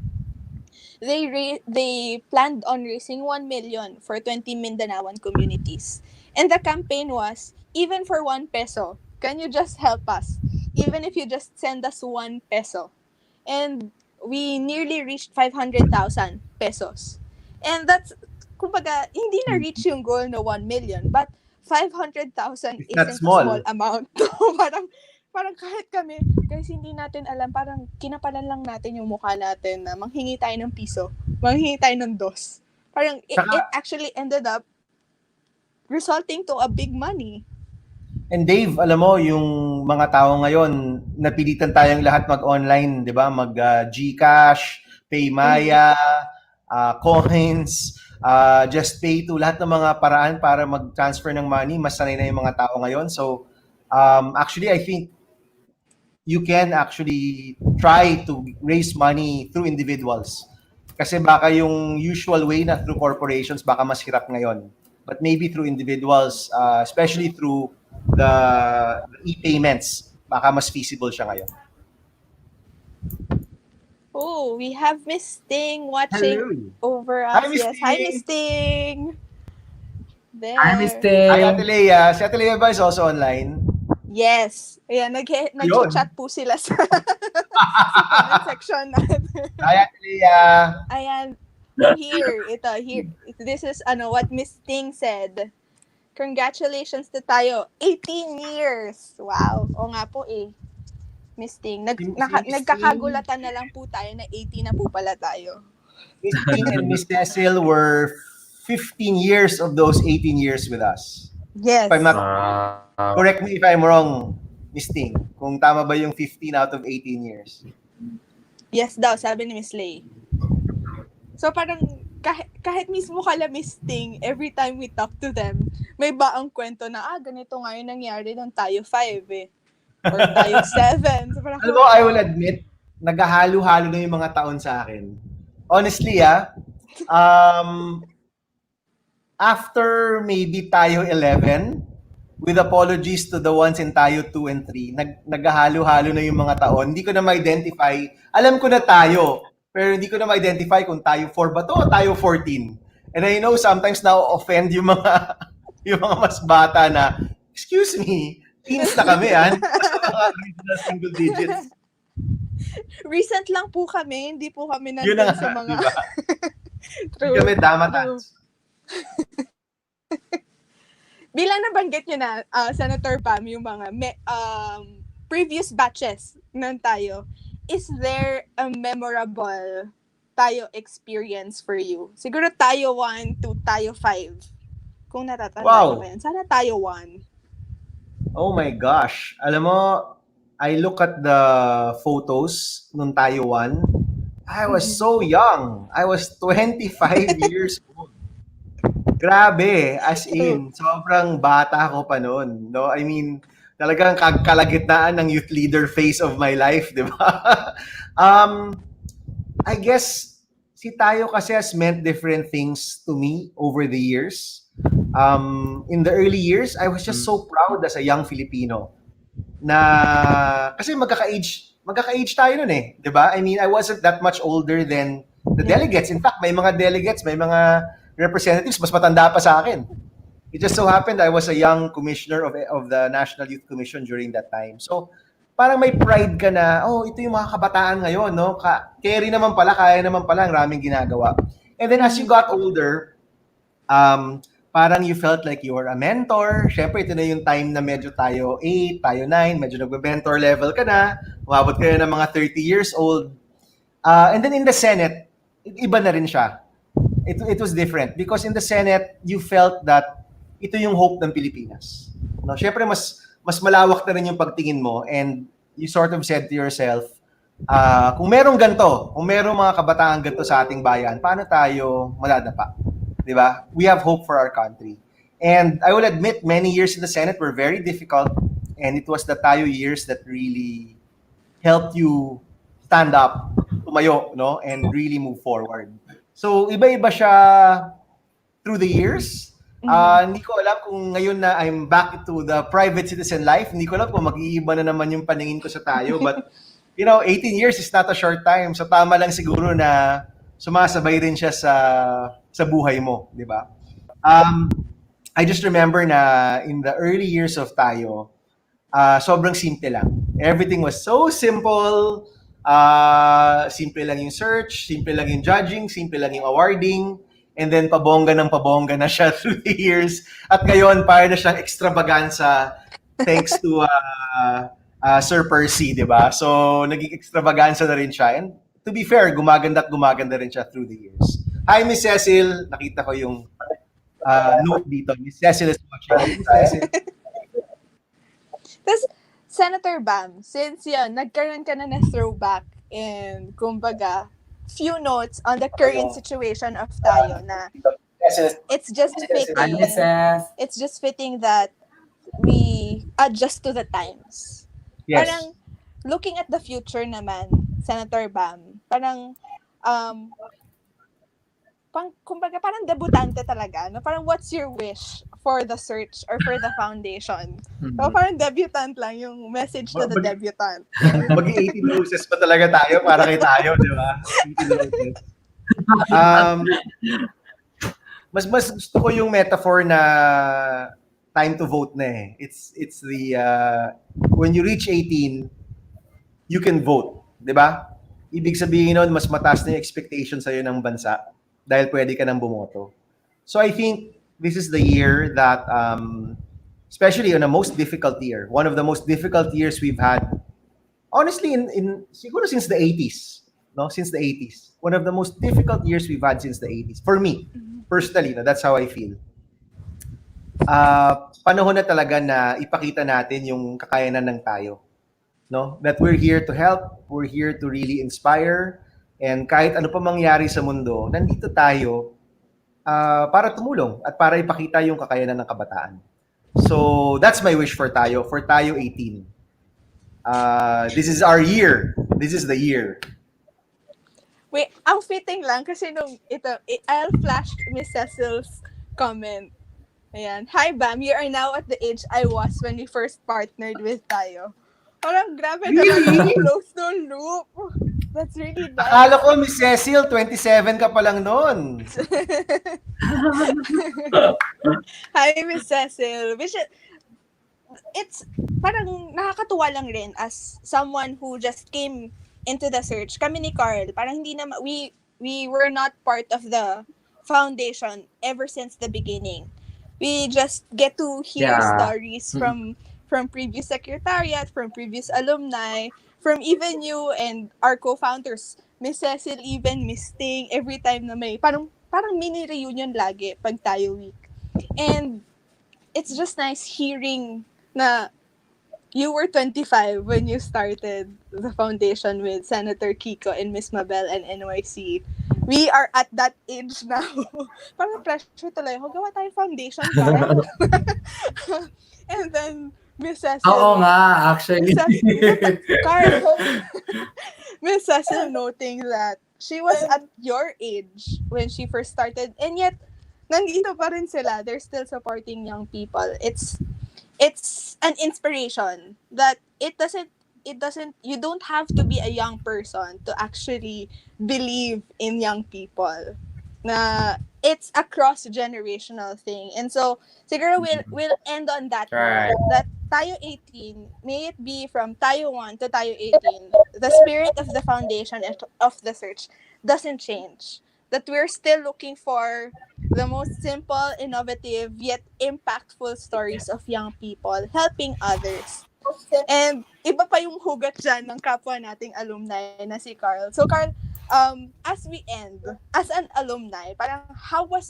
They planned on raising 1 million for 20 Mindanaoan communities. And the campaign was, even for 1 peso, can you just help us? Even if you just send us 1 peso. And we nearly reached 500,000 pesos. And that's, kumbaga, hindi na reach yung goal na 1 million. But 500,000 It's not isn't a small small. amount. parang, parang kahit kami, guys, hindi natin alam, parang kinapalan lang natin yung mukha natin na manghingi tayo ng piso, manghingi tayo ng dos. Parang it actually ended up resulting to a big money. And Dave, alam mo, yung mga tao ngayon, napilitan tayong lahat mag-online, di ba? Mag-Gcash, Paymaya, Coins, Just Pay to, lahat ng mga paraan para mag-transfer ng money, mas sanay na yung mga tao ngayon. So, actually, I think you can actually try to raise money through individuals. Kasi baka yung usual way na through corporations, baka mas hirap ngayon. But maybe through individuals, especially through the e-payments, baka mas feasible siya ngayon. Oh, we have Miss Ting watching over us. Hi, Miss Yes, hi Ting. Miss Ting. There. Hi, Mr. Hi, Ate Lea. Si Ate Lea ba is also online? Yes. Ayan, nag-chat po sila sa comment section natin. Hi, Ate Lea. Ayan. Here. This is what Miss Ting said. Congratulations to tayo. 18 years. Wow. O nga po eh. Miss Ting. Nagkakagulatan na lang po tayo na 18 na po pala tayo. Miss Ting and Miss Cecil were 15 years of those 18 years with us. Yes. If I'm not, correct me if I'm wrong, Miss Ting. Kung tama ba yung 15 out of 18 years? Yes daw, sabi ni Miss Lay. So parang kahit mismo kala Miss Ting, every time we talk to them, may baang kwento na, ganito nga yung nangyari nung tayo 5 eh. Or tayo 7. So parang, Alam mo, I will admit, naghahalo-halo na yung mga taon sa akin. Honestly, after maybe tayo 11, with apologies to the ones in tayo 2 and 3, naghahalo-halo na yung mga taon. Hindi ko na ma-identify. Alam ko na tayo, pero hindi ko na ma-identify kung tayo 4 ba to o tayo 14. And I know sometimes na-offend yung mga yung mga mas bata na, excuse me, teens na kami, Basta mga single digits. Recent lang po kami, hindi po kami Yun nandun na sa nga, mga... diba? True. Kami damatans. Bilang nabanggit nyo na, Senator Pam, yung mga previous batches nun tayo, is there a memorable tayo experience for you? Siguro tayo 1 to tayo 5. Kung natatanda nyo pa yan. Sana tayo 1. Oh my gosh. Alam mo, I look at the photos nung tayo 1. I was so young. I was 25 years old. Grabe, as in, sobrang bata ako pa noon, no? I mean, talagang kalagitnaan ng youth leader phase of my life, di ba? I guess, si tayo kasi has meant different things to me over the years. In the early years, I was just so proud as a young Filipino na, kasi magkaka-age tayo nun eh, di ba? I mean, I wasn't that much older than the delegates. In fact, may mga delegates, may mga representatives, mas matanda pa sa akin. It just so happened I was a young commissioner of the National Youth Commission during that time. So, parang may pride ka na, ito yung mga kabataan ngayon, no? Carry naman pala, kaya naman pala, ang raming ginagawa. And then as you got older, parang you felt like you were a mentor. Siyempre, ito na yung time na medyo tayo 8, tayo 9, medyo nagbe-mentor level ka na, umabot kayo ng mga 30 years old. And then in the Senate, iba na rin siya. It was different because in the Senate, you felt that ito yung hope ng Pilipinas. No, syempre mas malawak na rin yung pagtingin mo and you sort of said to yourself, kung merong ganito, kung merong mga kabataan ganito sa ating bayan, paano tayo madadapa? 'Di ba? We have hope for our country. And I will admit many years in the Senate were very difficult and it was the tayo years that really helped you stand up, tumayo, no, and really move forward. So, iba-iba siya through the years. Hindi ko alam kung ngayon na I'm back to the private citizen life, hindi ko alam kung mag-iiba na naman yung paningin ko sa tayo. But, 18 years is not a short time. So, tama lang siguro na sumasabay rin siya sa buhay mo, di ba? I just remember na in the early years of tayo, sobrang simple lang. Everything was so simple. Simple lang yung search, simple lang yung judging, simple lang yung awarding, and then pabongga na siya through the years. At ngayon, para na siyang extravaganza thanks to Sir Percy, di ba? So, naging extravaganza na rin siya. And to be fair, gumaganda rin siya through the years. Hi, Miss Cecil. Nakita ko yung note dito. Miss Cecil is watching. Miss Cecil. Tapos, Senator Bam, since yan, nagkaroon ka na throwback and kumbaga, few notes on the current situation of tayo na it's just fitting that we adjust to the times. Yes. Parang, looking at the future naman, Senator Bam, parang, kumbaga parang debutante talaga, no? Parang what's your wish for the search or for the foundation? So parang debutant lang yung message to the debutant. Mag-18 roses pa talaga tayo para kay tayo, di ba? 18 roses. Mas gusto ko yung metaphor na time to vote na eh. It's the when you reach 18, you can vote, di ba? Ibig sabihin nun, mas mataas na yung expectation sa'yo ng bansa dahil pwede ka nang bumoto. So I think this is the year that, especially on a most difficult year, one of the most difficult years we've had, honestly, in siguro since the 80s, no? Since the 80s. One of the most difficult years we've had since the 80s. For me, personally, no? That's how I feel. Panahon na talaga na ipakita natin yung kakayanan ng tayo. No? That we're here to help, we're here to really inspire, and kahit ano pa mangyari sa mundo, nandito tayo para tumulong at para ipakita yung kakayanan ng kabataan. So, that's my wish for tayo 18. This is our year. This is the year. Wait, ang fitting lang kasi I'll flash Miss Cecil's comment. Ayan. Hi, Bam. You are now at the age I was when we first partnered with tayo. Parang grabe naman close no loop. That's really nice. Akala ko, Miss Cecil, 27 ka pa lang noon. Hi, Miss Cecil. It's parang nakakatuwa lang rin as someone who just came into the search. Kami ni Carl, parang hindi na, we were not part of the foundation ever since the beginning. We just get to hear stories from previous secretariat, from previous alumni, from even you and our co-founders, Miss Cecil, even Miss Ting, every time na may, parang mini reunion lagi pag tayo week. And it's just nice hearing na you were 25 when you started the foundation with Senator Kiko and Miss Mabel and NYC. We are at that age now. Parang pressure tuloy, gawa tayo foundation para. And then, Miss Cecil. Oo nga, actually. Miss Cecil noting that she was at your age when she first started, and yet nandito pa rin sila. They're still supporting young people. It's an inspiration that it doesn't you don't have to be a young person to actually believe in young people. Na it's a cross-generational thing. And so, siguro we'll end on that Right. note, that Tayo 18, may it be from Tayo 1 to Tayo 18, the spirit of the foundation and of the search doesn't change. That we're still looking for the most simple, innovative, yet impactful stories of young people helping others. And iba pa yung hugot dyan ng kapwa nating alumni na si Carl. So Carl, as we end, as an alumni, parang how would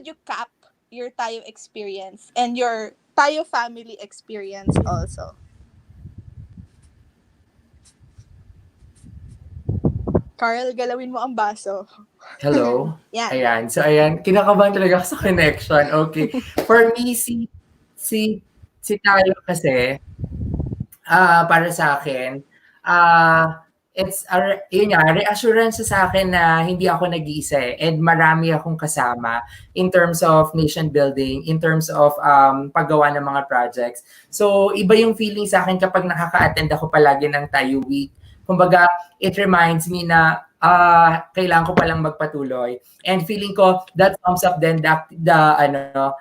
you cap your Tayo experience and your Tayo family experience also? Carl, galawin mo ang baso. Hello? Yan. Ayan. So, ayan. Kinakabahan talaga ako sa connection. Okay. For me, si Tayo kasi, para sa akin, yun nga, reassurance sa akin na hindi ako nag-iisa and marami akong kasama in terms of nation building, in terms of paggawa ng mga projects. So, iba yung feeling sa akin kapag nakaka-attend ako palagi ng Tayo Week. Kumbaga, it reminds me na kailangan ko palang magpatuloy. And feeling ko, that sums up then the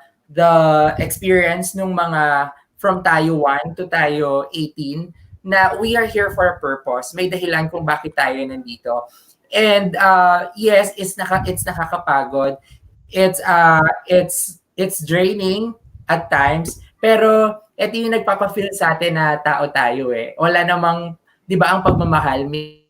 experience ng mga from Tayo 1 to Tayo 18 na we are here for a purpose. May dahilan kung bakit tayo nandito. And yes, it's nakakapagod. It's draining at times, pero ito yung nagpapa-feel sa atin na tao tayo eh. Wala namang, 'di ba, ang pagmamahal may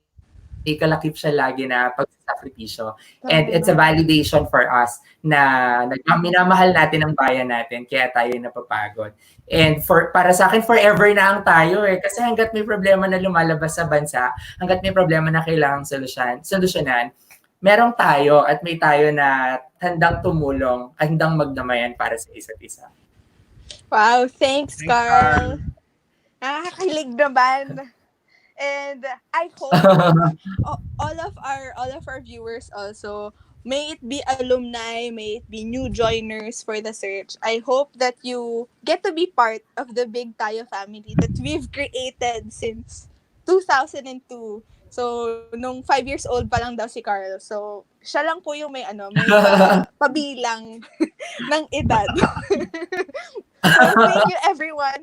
kalakip siya lagi na pagsasakripisyo. And it's a validation for us na minamahal natin ang bayan natin, kaya tayo napapagod. And para sa akin, forever na ang tayo eh. Kasi hanggat may problema na lumalabas sa bansa, hanggat may problema na kailangang solusyonan, merong tayo at may tayo na handang tumulong, handang magdamayan para sa isa't isa. Wow, thanks, Carl. Nakakakilig naman. And I hope all of our viewers also, may it be alumni, may it be new joiners for the search, I hope that you get to be part of the Big Tayo family that we've created since 2002. So, nung 5 years old pa lang daw si Carl. So, siya lang po yung may pabilang ng edad. So, thank you everyone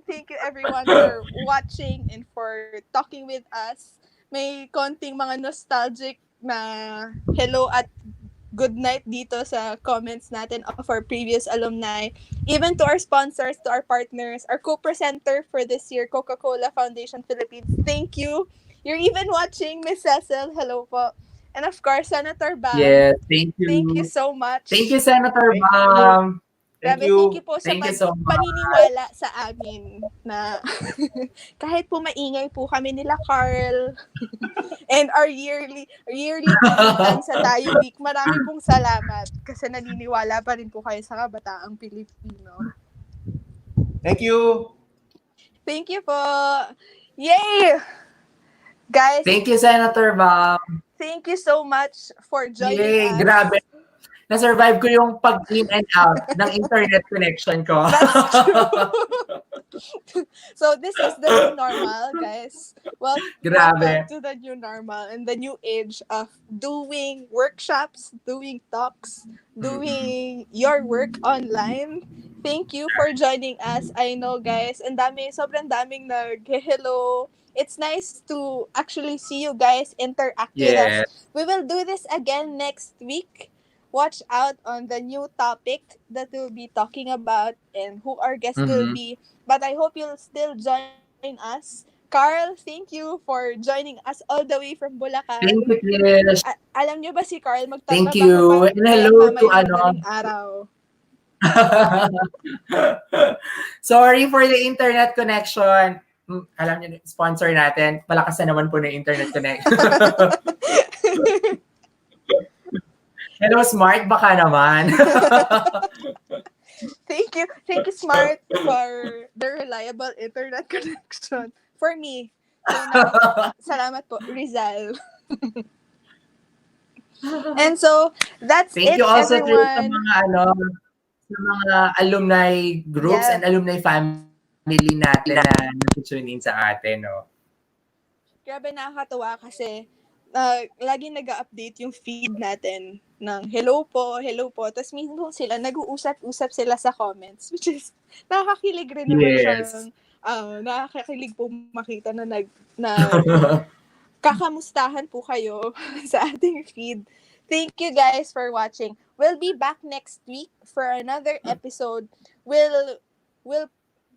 for watching and for talking with us. May konting mga nostalgic na hello at good night dito sa comments natin of our previous alumni. Even to our sponsors, to our partners, our co-presenter for this year, Coca-Cola Foundation Philippines. Thank you. You're even watching, Miss Cecil. Hello po. And of course, Senator Bam. Yes, thank you. Thank you so much. Thank you, Senator Bam. Grabe, thank you po sa paniniwala sa amin na kahit po maingay po kami nila Carl and our yearly visitan sa Tayo Week, marami pong salamat kasi naniniwala pa rin po kayo sa kabataang Pilipino. Thank you. Thank you po. Yay! Guys, thank you, Senator Bam. Thank you so much for joining Yay, us. grabe. Na-survive ko yung pag-in and out ng internet connection ko. That's true. So this is the new normal, guys. Well, welcome to the new normal and the new age of doing workshops, doing talks, doing your work online. Thank you for joining us. I know, guys, and sobrang daming nag-hello. It's nice to actually see you guys interact with us. We will do this again next week. Watch out on the new topic that we'll be talking about and who our guest will be. But I hope you'll still join us. Carl, thank you for joining us all the way from Bulacan. Thank you, Trish. Alam niyo ba si Carl? Thank you. And hello to araw. Sorry for the internet connection. Alam niyo, sponsor natin. Malakas na naman po na internet connection. Hello, Smart. Baka naman. Thank you, Smart, for the reliable internet connection. For me. Salamat po, Rizal. And so, that's Thank it, you also everyone. sa mga alumni groups and alumni family natin na nag-tune in sa atin. No? Grabe, nakakatuwa kasi laging nag-update yung feed natin ng hello po. Tapos minsan sila, nag-uusap-usap sila sa comments, which is nakakakilig rin naman siyang, nakakakilig po makita na kakamustahan po kayo sa ating feed. Thank you guys for watching. We'll be back next week for another episode. We'll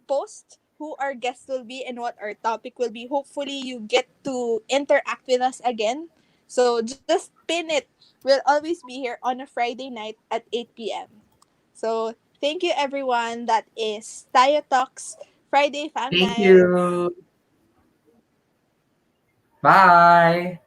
post who our guest will be and what our topic will be. Hopefully, you get to interact with us again. So, just pin it. We'll always be here on a Friday night at 8 p.m. So, thank you everyone. That is Tayo Talks Friday Fam Night. Thank you. Bye.